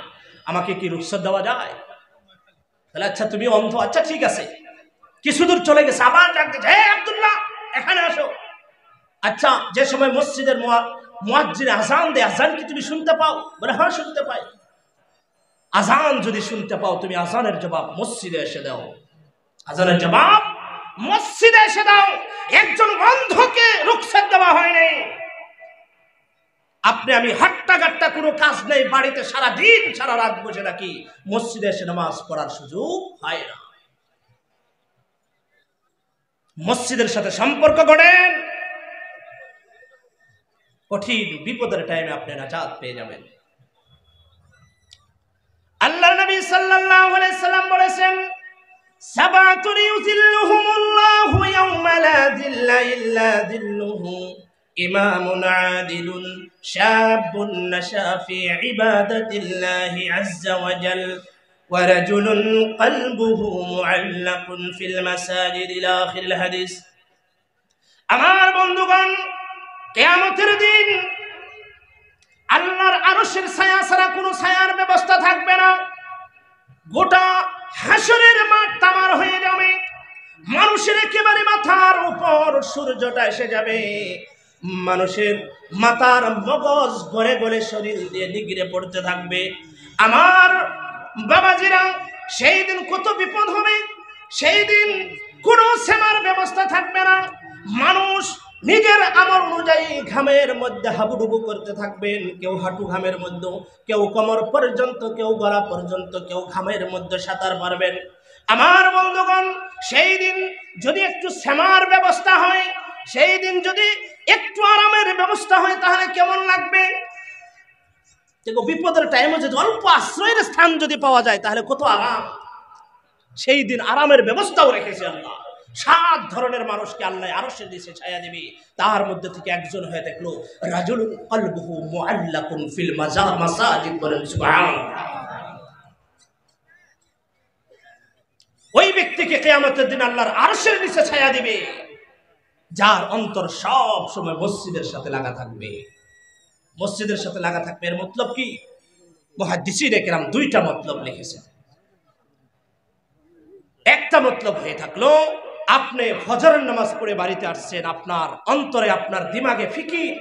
আমাকে কি রুখসত দেওয়া যায়? তাহলে আচ্ছা তুমি অন্ধ, আচ্ছা ঠিক আছে। কিছু দূর চলে গেছে, আবার ডাকতে, হে আব্দুল্লাহ এখানে আসো। আচ্ছা, যে সময় মসজিদের মুয়াজ্জিন আযান দেয়, আযান কি তুমি শুনতে পাও? বলে হ্যাঁ শুনতে পাই। আযান যদি শুনতে পাও, তুমি আযানের জবাব মসজিদে এসে দাও, আযানের জবাব মসজিদে এসে দাও। একজন অন্ধকে রুখসত দেওয়া হয়নি। আপনি আমি হাট্টা গাট্টা কোনো কাজ নেই, বাড়িতে সারা দিন সারা রাত বসে থাকি, মসজিদে এসে নামাজ পড়ার সুযোগ হয় না। মসজিদের সাথে সম্পর্ক গড়েন, কঠিন বিপদের টাইমে আপনি নাজাত পেয়ে যাবেন। আল্লাহর নবী সাল্লাল্লাহু আলাইহি সাল্লাম বলেছেন, সাবাতুন ইউযিল্লুহুমুল্লাহু ইয়াওমা লা যিল্লা ইল্লা যিল্লুহু, ইমামুন আদিলুন শাবুন নাশা ফি ইবাদাতিল্লাহি আযজা ওয়া জাল, ওয়া রাজুলুন কলবুহু মুআল্লাকুন ফিল মাসাজিদ, ইলা আখিরিল হাদিস। আমার বন্ধুগণ, কিয়ামতের দিন আল্লাহর আরশের ছায়া ছাড়া কোনো ছায়ার ব্যবস্থা থাকবে না। গোটা হাসরের মাঠ তামার হয়ে যাবে, মানুষের একেবারে মাথার উপর সূর্যটা এসে যাবে, মানুষের মাথার মগজ গড়ে গড়ে শরীর দিয়ে নিগড়ে পড়তে থাকবে। আমার বাবাজিরা, সেই দিন কত বিপদ হবে। সেই দিন কোনো সেমার ব্যবস্থা থাকবে না। মানুষ নিজের আমল অনুযায়ী ঘামের মধ্যে হাবুডুবু করতে থাকবেন। কেউ হাঁটু ঘামের মধ্যে, কেউ কোমর পর্যন্ত, কেউ গলা পর্যন্ত, কেউ ঘামের মধ্যে সাঁতার পারবেন। আমার বন্ধুগণ, সেই দিন যদি একটু সেমার ব্যবস্থা হয়, সেই দিন যদি একটু আরামের ব্যবস্থা হয়, তাহলে কেমন লাগবে? দেখো, বিপদের টাইমে যদি অল্প আশ্রয়ের স্থান যদি পাওয়া যায়, তাহলে কত আরাম। সেই দিন আরামের ব্যবস্থাও রেখেছে আল্লাহ। 7 ধরনের মানুষকে আল্লাহ আরশের নিচে ছায়া দিবে। তার মধ্যে থেকে একজন হয়ে দেখলো রাজুলুন কলবুহু মুআল্লাকুন ফিল মাসাজিদ। বলেন সুবহানাল্লাহ। ওই ব্যক্তিকে কিয়ামতের দিন আল্লাহর আরশের নিচে ছায়া দিবে, যার অন্তর সব সময় মসজিদের সাথে লাগা থাকবে। মসজিদের সাথে লাগা থাকবে, এর মতলব কি? মুহাদ্দিসিনে কেরাম 2টা মতলব লিখেছেন। একটা মতলব হয়ে থাকলো, আপনি ফজরের নামাজ পড়ে বাড়িতে আসছেন, আপনার অন্তরে, আপনার দিমাগে ফিকির,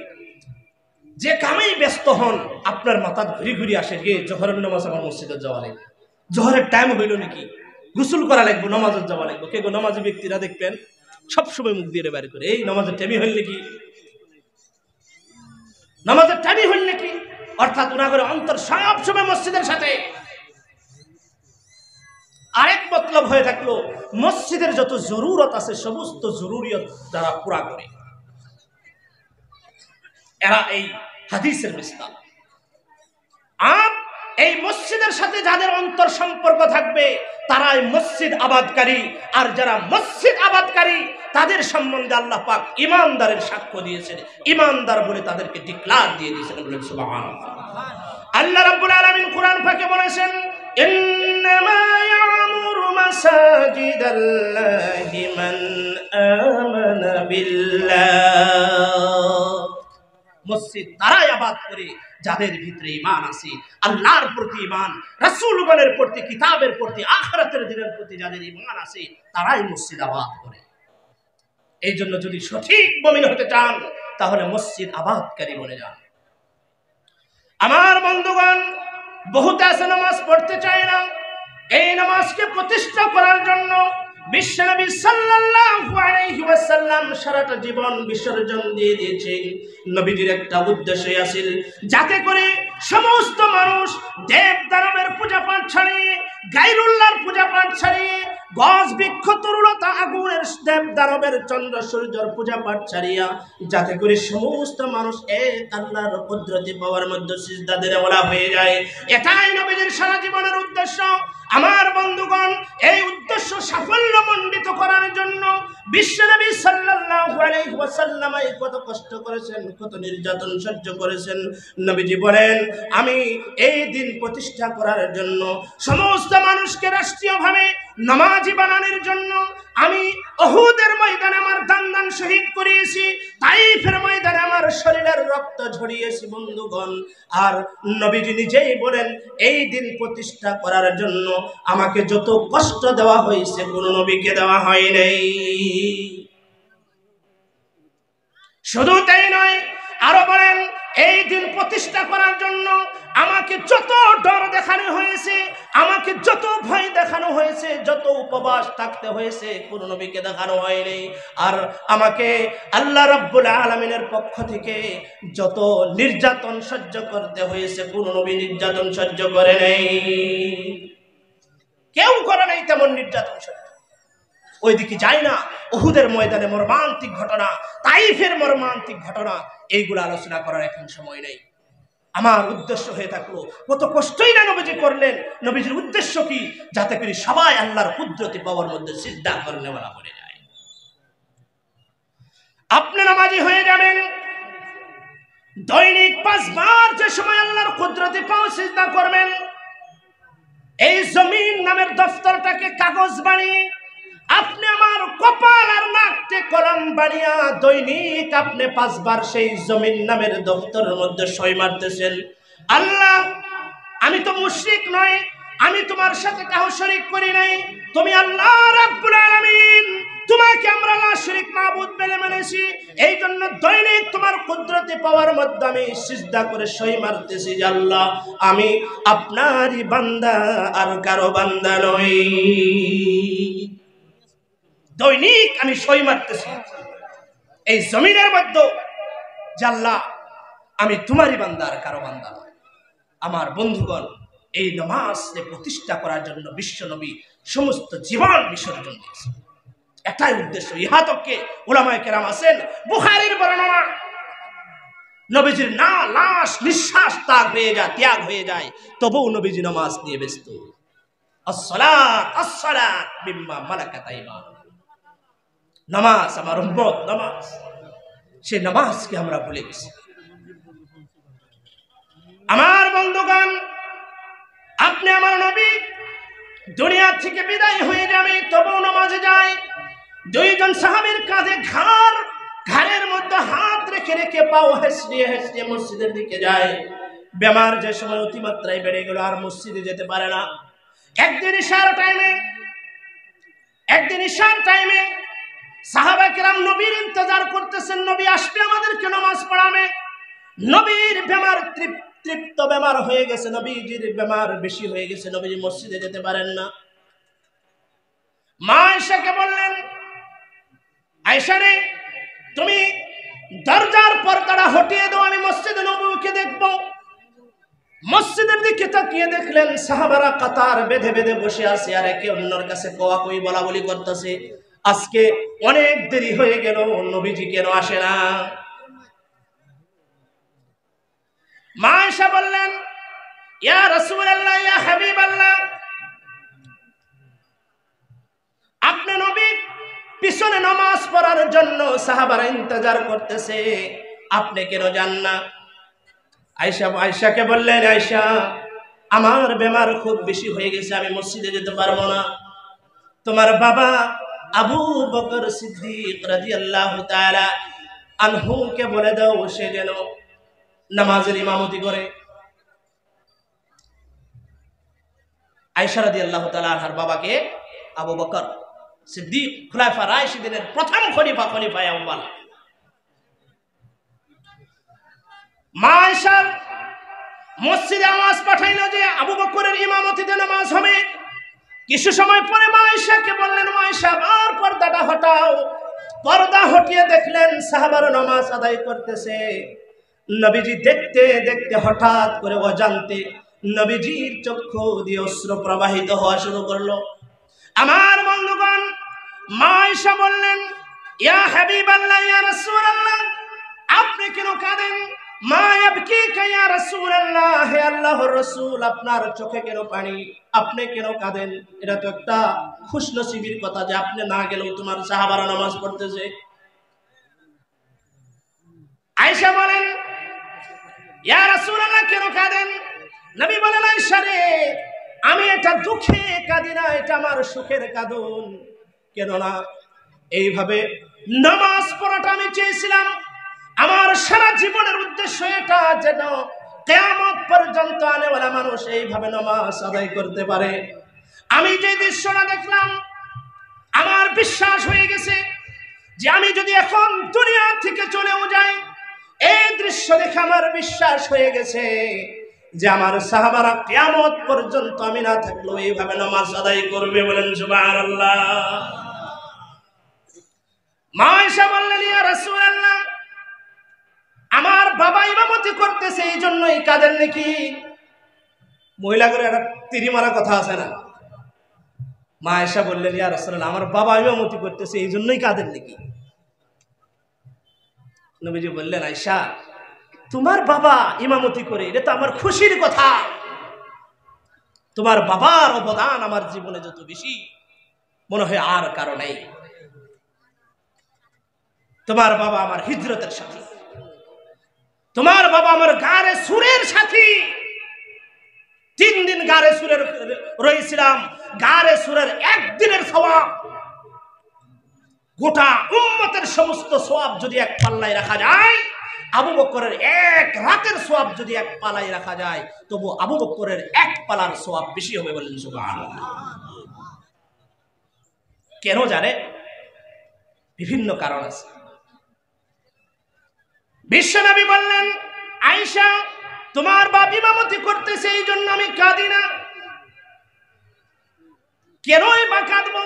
যে কামেই ব্যস্ত হন, আপনার মাথা ঘুরি ঘুরি আসে, গিয়ে জোহরের নামাজ আমার মসজিদে যাওয়া লাগবে, জোহরের টাইম হইল নাকি, গোসল করা লাগবে, নামাজে যাওয়া লাগবে। কে গো নামাজি ব্যক্তিরা দেখবেন সবসময় মুখ দিয়ে বের করে, এই নামাজের টাইমই হইল নাকি, নামাজের টাইমই হইল নাকি। অর্থাৎ উনাগরে অন্তর সব সময় মসজিদের সাথে। আরেক মতলব হয়ে থাকলো, মসজিদের যত জরুরত আছে সমস্ত জরুরিয়ত যারা পুরা করে, এরা এই হাদিসের বিস্তার। আর এই মসজিদের সাথে যাদের অন্তর সম্পর্ক থাকবে, তারাই মসজিদ আবাদকারী। আর যারা মসজিদ আবাদকারী, তাদের সম্বন্ধে আল্লাহ পাক ঈমানদারের সাক্ষ্য দিয়েছেন, ঈমানদার বলে তাদেরকে ডিক্লার দিয়ে দিয়েছেন। বলেন সুবহানাল্লাহ। আল্লাহ রাব্বুল আলামিন কোরআন পাকে বলেছেন, ইন্নামা ইয়ামুরু মাসাজিদাল্লাহি মান আমানা বিল্লাহ মসজিদ তারাই আবাদ করে যাদের ভিতরে ঈমান আছে, আল্লাহর প্রতি ঈমান, রাসূলগণের প্রতি, কিতাবের প্রতি, আখিরাতের দিনের প্রতি যাদের ঈমান আছে, তারাই মসজিদ আবাদ করে। এই জন্য যদি সঠিক মুমিন হতে চান তাহলে মসজিদ আবাদকারী বনে যান। আমার বন্ধুগণ, বহুত আছে নামাজ পড়তে চায় না। এই নামাজকে প্রতিষ্ঠা করার জন্য বিশ্বনবী সাল্লাল্লাহু আলাইহি ওয়াসাল্লাম সারাটা জীবন বিসর্জন দিয়ে দিয়েছেন। নবীজির একটা উদ্দেশ্য আছিল, যাতে করে সমস্ত মানুষ দেব দানবের পূজা পাঠ ছাড়িয়ে, গায়রুল্লাহর পূজা পাঠ ছাড়িয়ে, গজ বৃক্ষ তরুলতা আগুনের দেব দানবের চন্দ্র সূর্যের পূজা পাঠ ছাড়িয়া, যাতে করে সমস্ত মানুষ এক আল্লাহর কুদরতি পাওয়ার মধ্যে সিজদা দেওয়ালা হয়ে যায়। এটাই নবীজির সারা জীবনের উদ্দেশ্য। আমার বন্ধুগণ, এই উদ্দেশ্য সাফল্যমণ্ডিত করার জন্য বিশ্বনবী সাল্লাল্লাহু আলাইহি ওয়াসাল্লাম কত কষ্ট করেছেন, কত নির্যাতন সহ্য করেছেন। নবীজি বলেন, আমি এই দিন প্রতিষ্ঠা করার জন্য, সমস্ত মানুষকে রাষ্ট্রীয়ভাবে নামাজি বানানোর জন্য আমি উহুদের ময়দানে আমার দান শহীদ করিয়েছি, তাইফের ময়দানে আমার শরীরের রক্ত ঝরিয়েছি বন্ধুগণ। আর নবীজি নিজেই বলেন, এই দিন প্রতিষ্ঠা করার জন্য আমাকে যত কষ্ট দেওয়া হয়েছে কোন নবীকে দেওয়া হয় নাই। শুধু তাই নয়, আরো বলেন, এই দিন প্রতিষ্ঠা করার জন্য আমাকে যত ডর দেখানো হয়েছে, আমাকে যত ভয় দেখানো হয়েছে, যত উপবাস থাকতে হয়েছে, কোন নবীকে দেখানো হয়নি। আর আমাকে আল্লাহ রাব্বুল আলামিনের পক্ষ থেকে যত নির্যাতন সহ্য করতে হয়েছে, কোন নবী নির্যাতন সহ্য করে নাই। কেউ করে নাই তেমন নির্যাতন সহ্য। ওইদিকে যাই না, উহুদের ময়দানে মর্মান্তিক ঘটনা, তাইফের মর্মান্তিক ঘটনা, এইগুলো আলোচনা করার এখন সময় নেই। আমার উদ্দেশ্য হয়ে থাকলো, কত কষ্টই না নবীজি করলেন। নবীজির উদ্দেশ্য কি? যাতে করে সবাই আল্লাহর কুদরতি পাওয়ার মধ্যে সিজদা করতে বলা করে যায়। আপনি নামাজি হয়ে যাবেন, দৈনিক 5 বার যে সময় আল্লাহর কুদরতি পাওয়া সিজদা করবেন, এই জমিন নামের দফতরটাকে কাগজ বানিয়ে আপনি আমার কপাল আর নাকতে কলম বানিয়া দৈনিক আপনি 5 বার সেই জমিন নামের দফতরের মধ্যে সই মারতেছেন। আল্লাহ, আমি তো মুশরিক নই, আমি তোমার সাথে কাউ শরীক করি নাই, তুমি আল্লাহ রাব্বুল আলামিন, তোমাকে আমরা লা শরীক মাবুদ বলে মেনেছি। এই জন্য দৈনিক তোমার কুদরতি পাওয়ার মধ্যে আমি সিজদা করে সই মারতেছি যে আল্লাহ, আমি আপনারই বান্দা আর কারো বান্দা নই। দৈনিক আমি সই মারতেছি এই জমিনের মধ্যে যে আল্লাহ, আমি তোমারই বান্দা আর কারো বান্দা নই। আমার বন্ধুগণ, এই নামাজকে প্রতিষ্ঠা করার জন্য বিশ্বনবী সমস্ত জীবন বিসর্জন দিয়েছেন। এটাই উদ্দেশ্য। ইহাতকে উলামায়ে কেরাম আছেন, বুখারীর বর্ণনা, নবীজির না লাশ নিঃশ্বাস ত্যাগ হয়ে যায়, তবুও নবীজি নামাজ নিয়ে ব্যস্ত। আসসালাত আসসালাত মিম্মা মালাকাত আইমানুকুম। নামাজ আমার উম্মত, নামাজ, সেই নামাজকে আমরা ভুলে গেছি। আমার বন্ধুগণ, আপনি আমার নবী দুনিয়া থেকে বিদায় হয়ে যাবে, তবুও নামাজে যায়। 2 জন সাহাবীর কাঁধে ঘাড়ের মধ্যে হাত রেখে রেখে পাও হেসড়িয়ে হেসড়িয়ে মসজিদের দিকে যায়। বেমার যে সময় অতিমাত্রায় বেড়ে গেল, আর মসজিদে যেতে পারে না। একদিন ঈশার টাইমে সাহাবা কেরাম নবীর ইন্তজার করতেছেন, নবী আসবে আমাদেরকে নামাজ পড়াবে। নবীর বেমার তৃপ্ত বেমার হয়ে গেছে, নবীজির বেমার বেশি হয়ে গেছে, নবীজি মসজিদে যেতে পারেন না। মা আয়েশাকে বললেন, আয়েশা রে, তুমি দরজার পর্দাটা হটিয়ে দাও, আমি মসজিদে নববীকে দেখব। মসজিদের দিকে তাকিয়ে দেখলেন সাহাবারা কাতার বেঁধে বেঁধে বসে আছে, আর একে অন্যের কাছে কোয়াকুই বলা বলি করতেছে, আজকে অনেক দেরি হয়ে গেল, নবীজি কেন আসে না? মা আয়েশা বললেন, ইয়া রাসূলুল্লাহ, ইয়া হাবিবাল্লাহ, আপনি নবীর পিছনে নামাজ পড়ার জন্য সাহাবারা ইন্তজার করতেছে, আপনি কেন যান না? আয়েশাকে বললেন, আয়েশা, আমার বেমার খুব বেশি হয়ে গেছে, আমি মসজিদে যেতে পারবো না। তোমার বাবা আবু বকর সিদ্দিক রাদিয়াল্লাহু তাআলা আনহুকে বলে দাও, সে যেন নামাজের ইমামতি করে। আয়েশা রাদিয়াল্লাহু তাআলা আনহার বাবাকে আবু বকর সিদ্দিক খুলাফা রাশিদিনের প্রথম খলিফা আউয়াল। মা আয়েশা মসজিদে আওয়াজ পাঠাইলো যে আবু বকরের ইমামতিতে নামাজ হবে। কিছু সময় পরে মা আয়েশাকে বললেন, মা আয়েশা আর পর্দাটা হটাও। পর্দা হটিয়ে দেখলেন সাহাবারা নামাজ আদায় করতেছে। নবীজি দেখতে দেখতে হঠাৎ করে অজান্তে নবীজির চক্ষু দিয়ে অশ্রু প্রবাহিত হওয়া শুরু করলো। আমার বন্ধুগণ, মা আয়েশা বললেন, ইয়া হাবিবাল্লাহ, ইয়া রাসূলুল্লাহ, আপনি কেন কাঁদেন? মা ইয়াবকিকা ইয়া রাসূলুল্লাহ, হে আল্লাহর রাসূল, আপনার চোখে কেন পানি? আপনি কেন কাঁদেন? এটা তো একটা খুশনসিবির কথা যে আপনি না গেলেও তোমার সাহাবারা নামাজ পড়তেছে। আয়েশা বলেন, ইয়া রাসূলুল্লাহ, কেন কাঁদেন? নবী বলেন, আয়েশা রে, আমি এটা দুঃখে কাঁদি না, এটা আমার সুখের কাঁদন। কেননা এইভাবে নামাজ পড়াটা আমি চেয়েছিলাম। আমার সারা জীবনের উদ্দেশ্য এটা, যেন কিয়ামত পর্যন্ত আনেওয়ালা মানুষ এইভাবে নামাজ আদায় করতে পারে। আমি যে দৃশ্যটা দেখলাম, আমার বিশ্বাস হয়ে গেছে যে আমি যদি এখন দুনিয়া থেকে চলেও যাই, এই দৃশ্য দেখে আমার বিশ্বাস হয়ে গেছে যে আমার সাহাবারা কিয়ামত পর্যন্ত আমি না থাকলেও এইভাবে নামাজ আদায় করবে। বলেন সুবহানাল্লাহ। মা আয়েশা বললেন, ইয়া রাসূলুল্লাহ, আমার বাবা ইমামতি করতেছে এই জন্যই কাঁদেন নাকি? মহিলা করে একটা তিরিমারা কথা আছে না? মা আয়েশা বললেন, ইয়া রাসূলুল্লাহ, আমার বাবা ইমামতি করতেছে এই জন্যই কাঁদেন নাকি? নবীজি বললেন, আয়েশা, তোমার বাবা ইমামতি করে এটা তো আমার খুশির কথা। তোমার বাবার অবদান আমার জীবনে যত বেশি, মনে হয় আর কারো নেই। তোমার বাবা আমার হিজরতের সাথী, তোমার বাবা আমার গারে সুরের সাথী। 3 দিন গারে সুরের রয়েছিলাম। গারে সুরের একদিনের সওয়াব গোটা উম্মতের সমস্ত সওয়াব যদি এক পাল্লায় রাখা যায়, আবু বকরের এক রাতের সওয়াব যদি এক পাল্লায় রাখা যায়, তবু আবু বকরের এক পালার সওয়াব বেশি হবে। বলেন সুবহানাল্লাহ। কেন জানে? বিভিন্ন কারণ আছে। বিশ্বনবী বললেন, আয়েশা, তোমার বাপ ইমামতি করতেছে এই জন্য আমি কাঁদি না। কেনই বা কাঁদবো?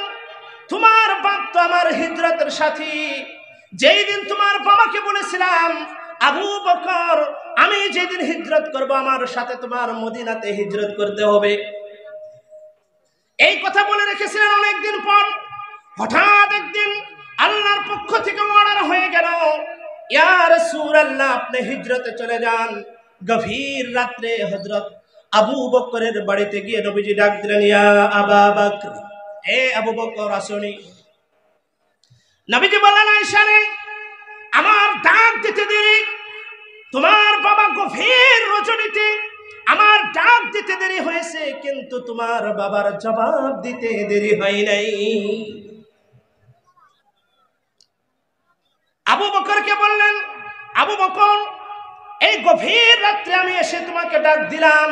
তোমার বাপ তো আমার হিজরতের সাথী। যেই দিন তোমার বাবাকে বলেছিলাম, আবু বকর, আমি যেদিন হিজরত করব আমার সাথে তোমার মদিনাতে হিজরত করতে হবে, এই কথা বলে রেখেছিলেন। অনেকদিন পর হঠাৎ একদিন আল্লাহর পক্ষ থেকে অর্ডার হয়ে গেল, ইয়া রাসূলুল্লাহ, আপনি হিজরতে চলে যান। গভীর রাত্রে হযরত আবু বকরের বাড়িতে গিয়ে নবীজি ডাক দিলেন, ইয়া আবা বকর, এ আবু বকর, আসুনি। নবীজি বললেন, আয়েশা রে, আমার ডাক দিতে দেরি, তোমার বাবা গভীর রজনীতে আমার ডাক দিতে দেরি হয়েছে, কিন্তু তোমার বাবার জবাব দিতে দেরি হয় নাই। আবু বকরকে বললেন, আবু বকর, এই গভীর রাত্রে আমি এসে তোমাকে ডাক দিলাম,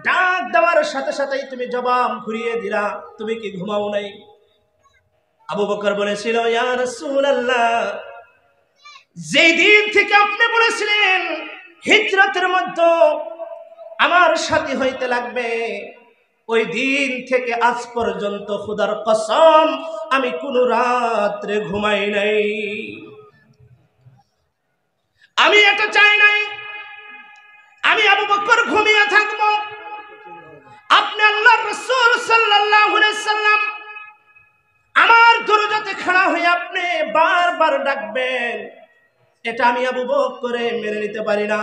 ডাক দেওয়ার সাথে সাথেই তুমি জবাব ঘুরিয়ে দিলা, তুমি কি ঘুমাও নাই? আবু বকর বলেছিল, ইয়া রাসূলুল্লাহ, যেই দিন থেকে আপনি বলেছিলেন হিজরতের মধ্যে আমার সাথী হইতে লাগবে, ওই দিন থেকে আজ পর্যন্ত খোদার কসম আমি কোন রাত্রে ঘুমাই নাই। আমি এটা চাই নাই আমি আবু বকর ঘুমিয়ে থাকবো। আপনি আল্লাহর রাসূল সাল্লাল্লাহু আলাইহি সাল্লাম আমার দরজাতে খাড়া হয়ে আপনি বারবার ডাকবেন, এটা আমি আবু বকরে মেনে নিতে পারি না।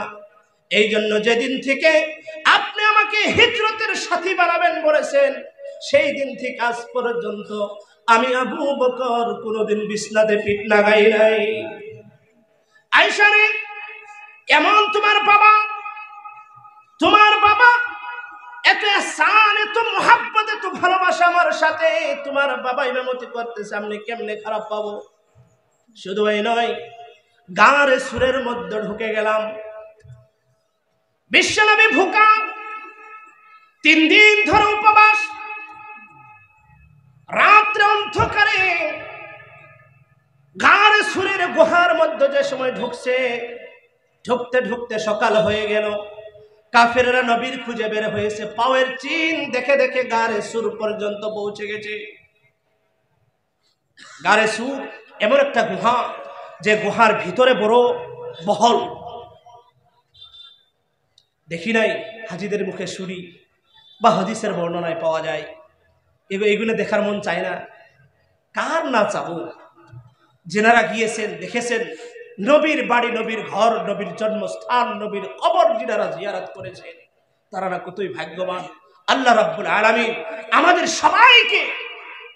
এই জন্য যেদিন থেকে আপনি আমাকে হিজরতের সাথী বানাবেন বলেছেন, সেই দিন থেকে আজ পর্যন্ত আমি আবু বকর কোনোদিন বিছনাতে পিঠ লাগাই নাই। আয়েশা রে, এমন তোমার বাবা এত ইহসান, এত মুহাব্বত, এত ভালোবাসা আমার সাথে, তোমার বাবা ইমামতি করতেছে, আমি কেমনে খারাপ পাবো? শুধু এই নয়, গাঁরে সুরের মধ্যে ঢুকে গেলাম। বিশ্বনবী ভুকা 3 দিন ধরে উপবাস, রাত্রে অন্ধকারে গার সুরের গুহার মধ্যে যে সময় ঢুকছে, ঢুকতে ঢুকতে সকাল হয়ে গেল। কাফেররা নবীর খুঁজে বের হয়েছে, পাওয়ের চিহ্ন দেখে দেখে গারে সুর পর্যন্ত পৌঁছে গেছে। গারে সুর এমন একটা গুহা, যে গুহার ভিতরে বড় বহল। দেখি নাই হাজিদের মুখে শুনি বা হাদিসের বর্ণনায় পাওয়া যায়। এগুলো দেখার মন চায় না? কার না চাবো? যেনারা গিয়েছেন, দেখেছেন নবীর বাড়ি, নবীর ঘর, নবীর জন্মস্থান, নবীর কবর যিনারা জিয়ারত করেছেন, তারা না কতই ভাগ্যবান। আল্লাহ রাব্বুল আলামিন আমাদের সবাইকে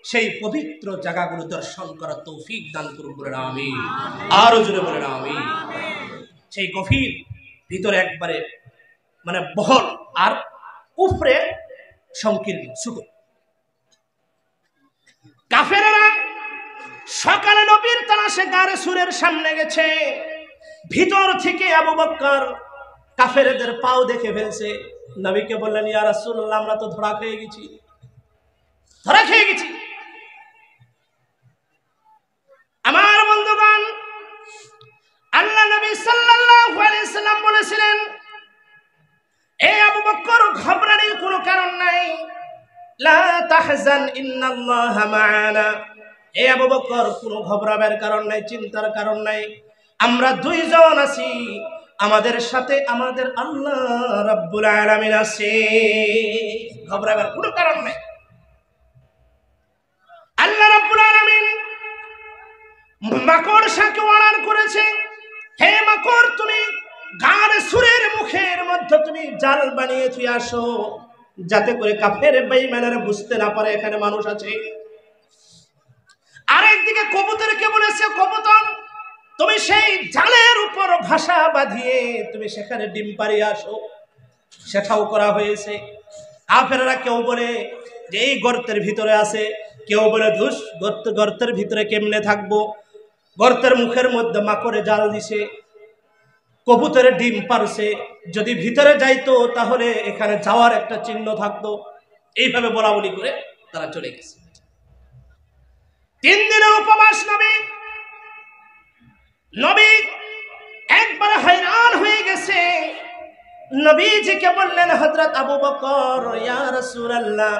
সেই পবিত্র জায়গাগুলো দর্শন করার তৌফিক দান করুন, বলেন আমিন। আরো জোরে বলেন আমিন। সেই গভীর ভিতরে একবারে মানে বহল, আর উপরে সংকীর্ণ ছোট। কাফেররা সকালে নবীর তালাশে গারে সুরের সামনে গেছে। ভিতর থেকে আবু বকর কাফেরদের পাও দেখে ফেলছে। নবীকে বললেন, ইয়া রাসূলুল্লাহ, আমরা তো ধরা খেয়ে গেছি। আমার বন্ধুগণ, আল্লাহ নবী সাল্লাল্লাহু আলাইহি সাল্লাম বলেছিলেন, এ আবু বকর, ঘবরানোর কোনো কারণ নাই। লা তাহজান ইন্নাল্লাহা মা'ানা। এ আবু বকর, কোনো ঘবরাবার কারণ নাই, চিন্তার কারণ নাই। আমরা 2 জন আছি, আমাদের সাথে আমাদের আল্লাহ রাব্বুল আলামিন আছে। ঘবরাবার কোনো কারণ নাই। আল্লাহ রাব্বুল আলামিন মাকড়সাকে অর্ডার করেছে, হে মাকড়, তুমি গারে সুরের মুখের মধ্যে তুমি জাল বানিয়ে তুই আসো, যাতে করে কাফের বেঈমানেরা বুঝতে না পারে এখানে মানুষ আছে। আরেকদিকে কবুতরকে বলেছে, কবুতর, তুমি সেই জালের উপর ভাষা বাঁধিয়ে তুমি সেখানে ডিম পাড়িয়ে আসো। সেটাও করা হয়েছে। কাফেররা কেউ বলে যে এই গর্তের ভিতরে আছে, কেউ বলে ধুস, গর্তের ভিতরে কেমনে থাকবো। গর্তের মুখের মধ্যে মাকড়ে জাল দিছে, কবুতরে ডিম পারছে, যদি ভিতরে যাইতো তাহলে এখানে যাওয়ার একটা চিহ্ন থাকতো। এইভাবে বলা বলি করে তারা চলে গেছে। 3 দিনের উপবাস নবী একবারে হয়রান হয়ে গেছে। নবীজিকে বললেন, হযরত আবু বকর, ইয়া রাসূলুল্লাহ,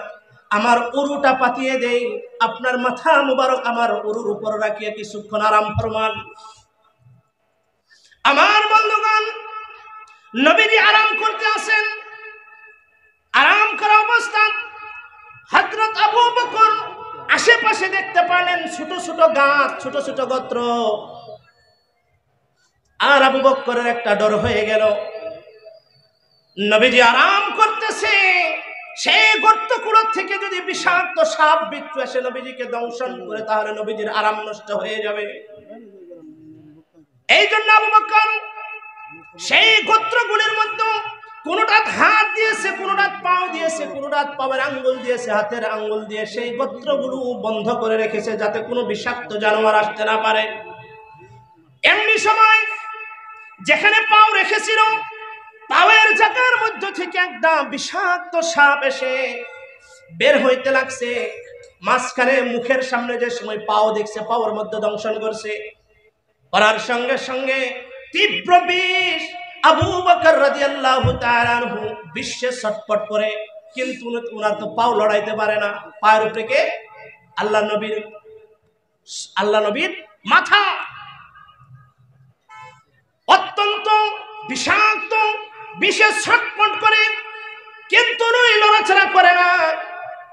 আমার উরুটা পাতিয়ে দেই, আপনার মাথা মুবারক আমার উরুর উপর রাখিয়ে কিছুক্ষণ আরাম ফরমান। আমার বন্ধুগণ, নবীজি আরাম করতে আসেন। আরাম করা অবস্থায় হযরত আবু বকর আশেপাশে দেখতে পারলেন ছোট ছোট গাছ, ছোট ছোট গোত্র। আর আবু বকরের একটা ডর হয়ে গেল। নবীজি আরাম করতেছে, সেই গর্তগুলো থেকে যদি বিষাক্ত সাপ বিচ্ছু এসে নবীজিকে দংশন করে, তাহলে নবীজির আরাম নষ্ট হয়ে যাবে। এই জন্য আবু বকর সেই গোত্রগুলির মধ্যে কোনটা হাত দিয়েছে, কোনটা পাও দিয়েছে, কোনটা পায়ের আঙ্গুল দিয়েছে, হাতের আঙ্গুল দিয়ে সেই গোত্রগুলো বন্ধ করে রেখেছে, যাতে কোনো বিষাক্ত জানোয়ার আসতে না পারে। এমনি সময় যেখানে পাও রেখেছিল, পাওয়ের জায়গার মধ্যে থেকে একটা বিষাক্ত সাপ এসে বের হইতে লাগছে। মাঝখানে মুখের সামনে যে সময় পাও দেখছে, পাওয়ার মধ্যে দংশন করছে। করার সঙ্গে সঙ্গে তীব্র বিষ আবু বকর রাদিয়াল্লাহু তাআলা আনহু বিশ্বে ছটফট করে, কিন্তু ওনার তো পাও লড়াইতে পারে না। পায়ের উপরে কে? আল্লাহ নবীর মাথা। অত্যন্ত বিষাক্ত বিশে ছটফট করে, কিন্তু নই লড়াচড়া করে না।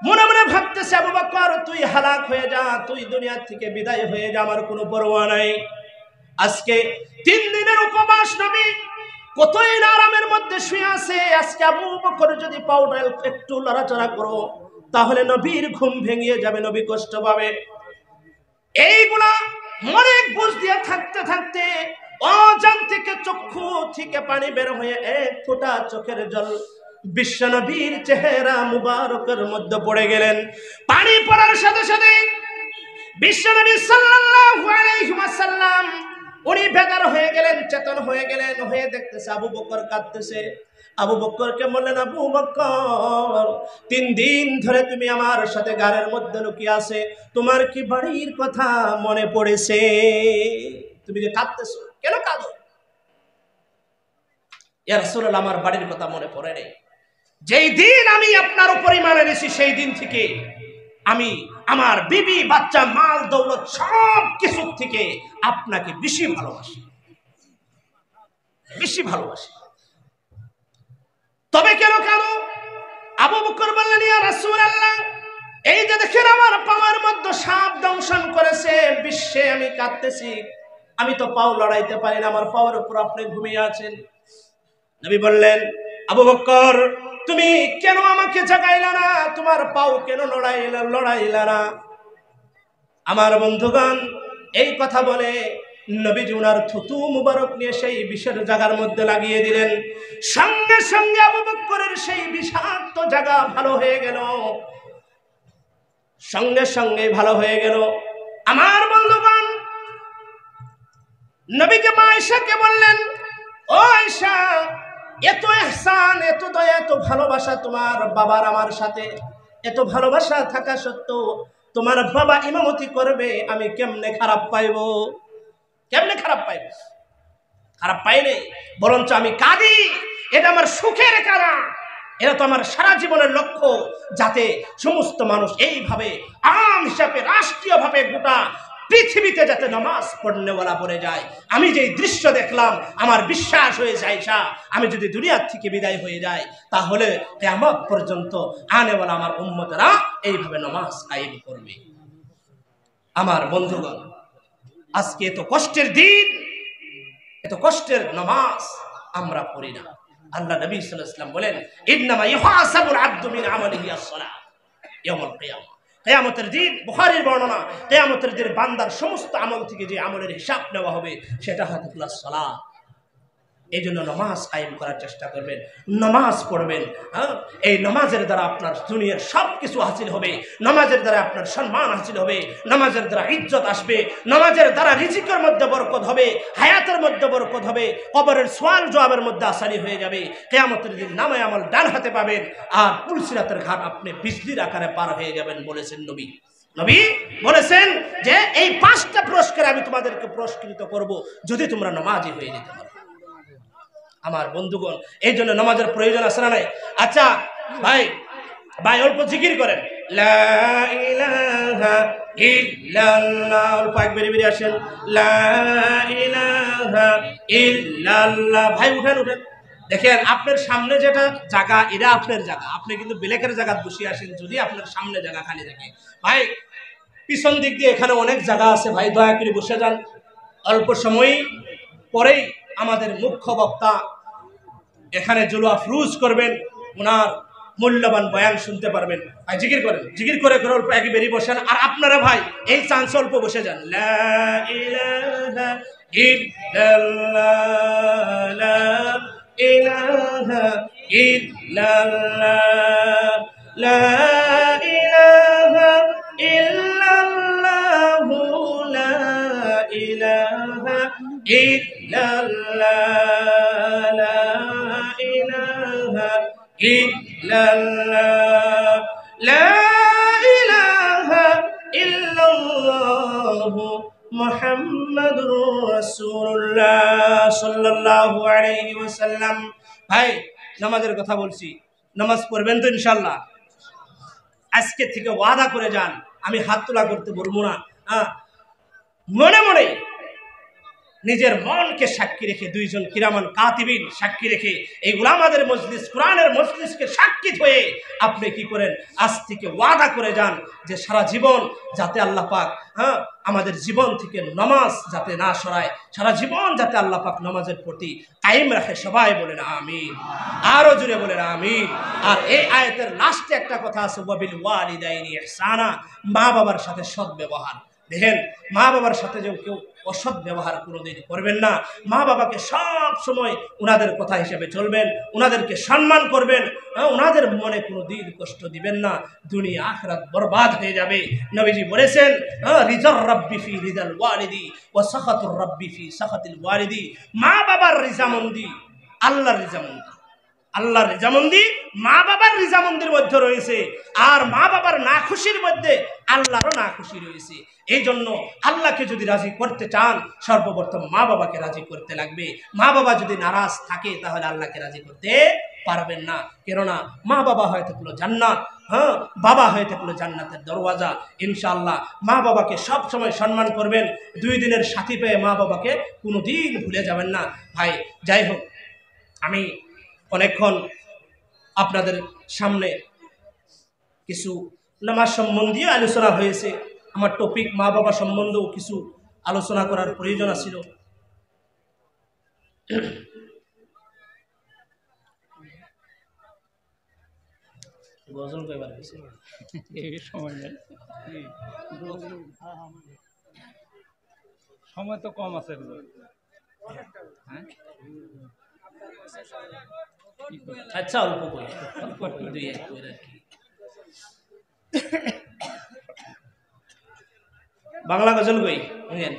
মনে মনে ভাবতেছে, আবু বকর, তুই হালাক হয়ে যা, তুই দুনিয়া থেকে বিদায় হয়ে যা, আমার কোনো পরোয়া নাই। আজকে 3 দিনের উপবাস, নবী কতই না আরামের মধ্যে শুয়ে আছে। আজকে আবু বকর যদি পাউডার একটু লড়াচড়া করো, তাহলে নবীর ঘুম ভেঙে যাবে, নবী কষ্ট পাবে। এইগুলা মনে বুঝ দিয়ে থাকতে থাকতে অজান থেকে চক্ষু থেকে পানি বের হয়ে এক ফোঁটা চোখের জল বিশ্বনবীর চেহারা মুবারকের মধ্যে পড়ে গেলেন। পানি পড়ার সাথে সাথে বিশ্বনবী সাল্লাল্লাহু আলাইহি ওয়াসাল্লাম উনি বেদার হয়ে গেলেন, চেতন হয়ে গেলেন, হয়ে দেখতেছে আবু বকর কাঁদতেছে। আবু বকরকে বললেন, আবু বকর 3 দিন ধরে তুমি আমার সাথে গাড়ের মধ্যে লুকিয়ে আছে, তোমার কি বাড়ির কথা মনে পড়েছে? তুমি যে কাঁদতেছো, কেন কাঁদো? ইয়া রাসূলুল্লাহ, আমার বাড়ির কথা মনে পড়ে নেই। যেই দিন আমি আপনার উপর ঈমান এনেছি সেই দিন থেকে আমি আমার বিবি, বাচ্চা, মাল, দৌলত সব কিছু থেকে আপনাকে বেশি ভালোবাসি, বেশি ভালোবাসি। তবে কেন কেন? আবু বকর বললেন, ইয়া রাসূলুল্লাহ, এই যে দেখেন আমার পাওয়ার মধ্যে সাপ দংশন করেছে, বিশ্বে আমি কাঁদতেছি, আমি তো পাও লড়াইতে পারি না, আমার পাওয়ার উপর আপনি ঘুমিয়ে আছেন। নবী বললেন, আবু বকর তুমি কেন আমাকে জাগাইলা না? তোমার পাও কেন লড়াইলা না? আমার বন্ধুগণ, এই কথা বলে নবীজি উনার থুতু মুবারক নিয়ে সেই বিষের জায়গার মধ্যে লাগিয়ে দিলেন। সঙ্গে সঙ্গে আবু বকরের সেই বিষাক্ত জায়গা ভালো হয়ে গেল, সঙ্গে সঙ্গে ভালো হয়ে গেল। আমার বন্ধুগণ, নবীজি মা আয়েশাকে বললেন, ও আয়েশা, এত ইহসান, এত দয়া, এত ভালোবাসা তোমার বাবার আমার সাথে, এত ভালোবাসা থাকা সত্ত্বেও তোমার বাবা ইমামতি করবে, আমি কেমনে খারাপ পাইব? কেমনে খারাপ পাইব? খারাপ পাইনি, বরঞ্চ আমি কাঁদি, এটা আমার সুখের কারণ, এটা তো আমার সারা জীবনের লক্ষ্য, যাতে সমস্ত মানুষ এইভাবে আম হিসাবে রাষ্ট্রীয়ভাবে গোটা পৃথিবীতে যাতে নামাজ পড়নেওয়ালা পড়ে যায়। আমি যেই দৃশ্য দেখলাম আমার বিশ্বাস হয়ে যায়, আমি যদি দুনিয়ার থেকে বিদায় হয়ে যায় তাহলে কিয়ামত পর্যন্ত আনেওয়ালা আমার উম্মতেরা এইভাবে নামাজ কায়েম করবে। আমার বন্ধুগণ, আজকে এত কষ্টের দিন, এত কষ্টের নামাজ আমরা পড়ি না। আল্লাহ নবী সাল্লাল্লাহু আলাইহি ওয়াসাল্লাম বলেন, ইন্নামা ইউহাসাবুল আবদু মিন আমালিহি আস-সালাহ ইয়াউমুল কিয়ামah। কিয়ামতের দিন, বুখারীর বর্ণনা, কিয়ামতের দিন বান্দার সমস্ত আমল থেকে যে আমলের হিসাব নেওয়া হবে সেটা হলো সালাত। এই জন্য নামাজ কায়েম করার চেষ্টা করবেন, নামাজ পড়বেন। এই নামাজের দ্বারা আপনার দুনিয়ার সব কিছু হাসিল হবে, নামাজের দ্বারা আপনার সম্মান হাসিল হবে, নামাজের দ্বারা ইজ্জত আসবে, নামাজের দ্বারা রিজিকের মধ্যে বরকত হবে, হায়াতের মধ্যে বরকত হবে, কবরের সওয়াল জবাবের মধ্যে আসানি হয়ে যাবে। কিয়ামতের দিন নামে আমল ডান হাতে পাবেন, আর পুলসিরাতের ঘাট আপনি বিজলির আকারে পার হয়ে যাবেন বলেছেন নবী। নবী বলেছেন যে এই 5টা পুরস্কার আমি তোমাদেরকে পুরস্কৃত করব যদি তোমরা নামাজি হয়ে যেতে পারো। আমার বন্ধুগণ, এই জন্য নামাজের প্রয়োজন আছে না নাই? আচ্ছা ভাই অল্প জিকির করেন, লা ইলাহা ইল্লাল্লাহ, অল্প একবার বেরিয়ে আসেন, লা ইলাহা ইল্লাল্লাহ। ভাই উঠেন উঠেন, দেখেন আপনার সামনে যেটা জায়গা, এটা আপনার জায়গা, আপনি কিন্তু ব্ল্যাকের জায়গা বসে আসেন যদি আপনার সামনে জায়গা খালি থাকে। ভাই পিছন দিক দিয়ে এখানে অনেক জায়গা আছে, ভাই দয়া করে বসে যান। অল্প সময় পরেই আমাদের মুখ্য বক্তা এখানে জুলুয়া ফরুজ করবেন, ওনার মূল্যবান বয়ান শুনতে পারবেন। ভাই জিকির করেন, জিকির করে অল্প একেবারে বসেন। আর আপনারা ভাই এই চান্স অল্প বসে যান। লা ইলাহা ইল্লাল্লাহ, লা ইলাহা ইল্লাল্লাহ, লা ইলাহা ইল্লাল্লাহ, লা ইলাহা ইল্লাল্লাহ, লা ইলাহা ইল্লাল্লাহ, লা ইলাহা ইল্লাল্লাহ, মুহাম্মাদুর রাসূলুল্লাহ সাল্লাল্লাহু আলাইহি ওয়াসাল্লাম। ভাই নামাজের কথা বলছি, নামাজ পড়বেন তো ইনশাআল্লাহ? আজকে থেকে ওয়াদা করে যান, আমি হাত তোলা করতে বলবো না, মনে মনে নিজের মনকে সাক্ষী রেখে, 2 জন কিরামান কাতিবিন সাক্ষী রেখে, এই উলামাদের মজলিস, কোরআনের মজলিসকে সাক্ষী হয়ে আপনি কি করেন, আজ থেকে ওয়াদা করে যান যে সারা জীবন যাতে আল্লাহ পাক আমাদের জীবন থেকে নামাজ যাতে না সরায়, সারা জীবন যাতে আল্লাহ পাক নামাজের প্রতি কায়েম রাখে। সবাই বলেন আমিন, আরো জোরে বলেন আমিন। আর এই আয়াতের লাস্টে একটা কথা আছে, ওয়াবিল ওয়ালিদাইনি ইহসানা, মা বাবার সাথে সদ্ব্যবহার। দেখেন মা বাবার সাথে যে কেউ অসৎ ব্যবহার কোনোদিন করবেন না। মা বাবাকে সব সময় ওনাদের কথা হিসেবে চলবেন, ওনাদেরকে সম্মান করবেন, ওনাদের মনে কোনো দিন কষ্ট দিবেন না। দুনিয়া আখিরাত বরবাদ হয়ে যাবে। নবীজি বলেছেন রিজার রাব্বি ফি রিদাল ওয়ালিদি ওয়া সাখাতুর রাব্বি ফি সাখাতিল ওয়ালিদি। মা বাবার রিজামন্দি আল্লাহর রিজামন্দি, আল্লাহর রিজামন্দি মা বাবার রিজামন্দির মধ্যে রয়েছে, আর মা বাবার না খুশির মধ্যে আল্লাহরও না খুশি রয়েছে। এই জন্য আল্লাহকে যদি রাজি করতে চান সর্বপ্রথম মা বাবাকে রাজি করতে লাগবে। মা বাবা যদি নারাজ থাকে তাহলে আল্লাহকে রাজি করতে পারবেন না। কেননা মা বাবা হয়ে থাকলো জান্নাত, বাবা হয়ে থাকলো জান্নাতের দরওয়াজা। ইনশাআল্লাহ মা বাবাকে সব সময় সম্মান করবেন। 2 দিনের সাথী পেয়ে মা বাবাকে কোনো দিন ভুলে যাবেন না। ভাই যাই হোক, আমি অনেকক্ষণ আপনাদের সামনে কিছু নামাজ সম্বন্ধীয় আলোচনা হয়েছে। আমার টপিক মা বাবা সম্বন্ধেও কিছু আলোচনা করার প্রয়োজন ছিল। সময় তো কম আছে। আচ্ছা অল্প করে 2-1 করে আর কি। বাংলা গজল কই বুঝলেন?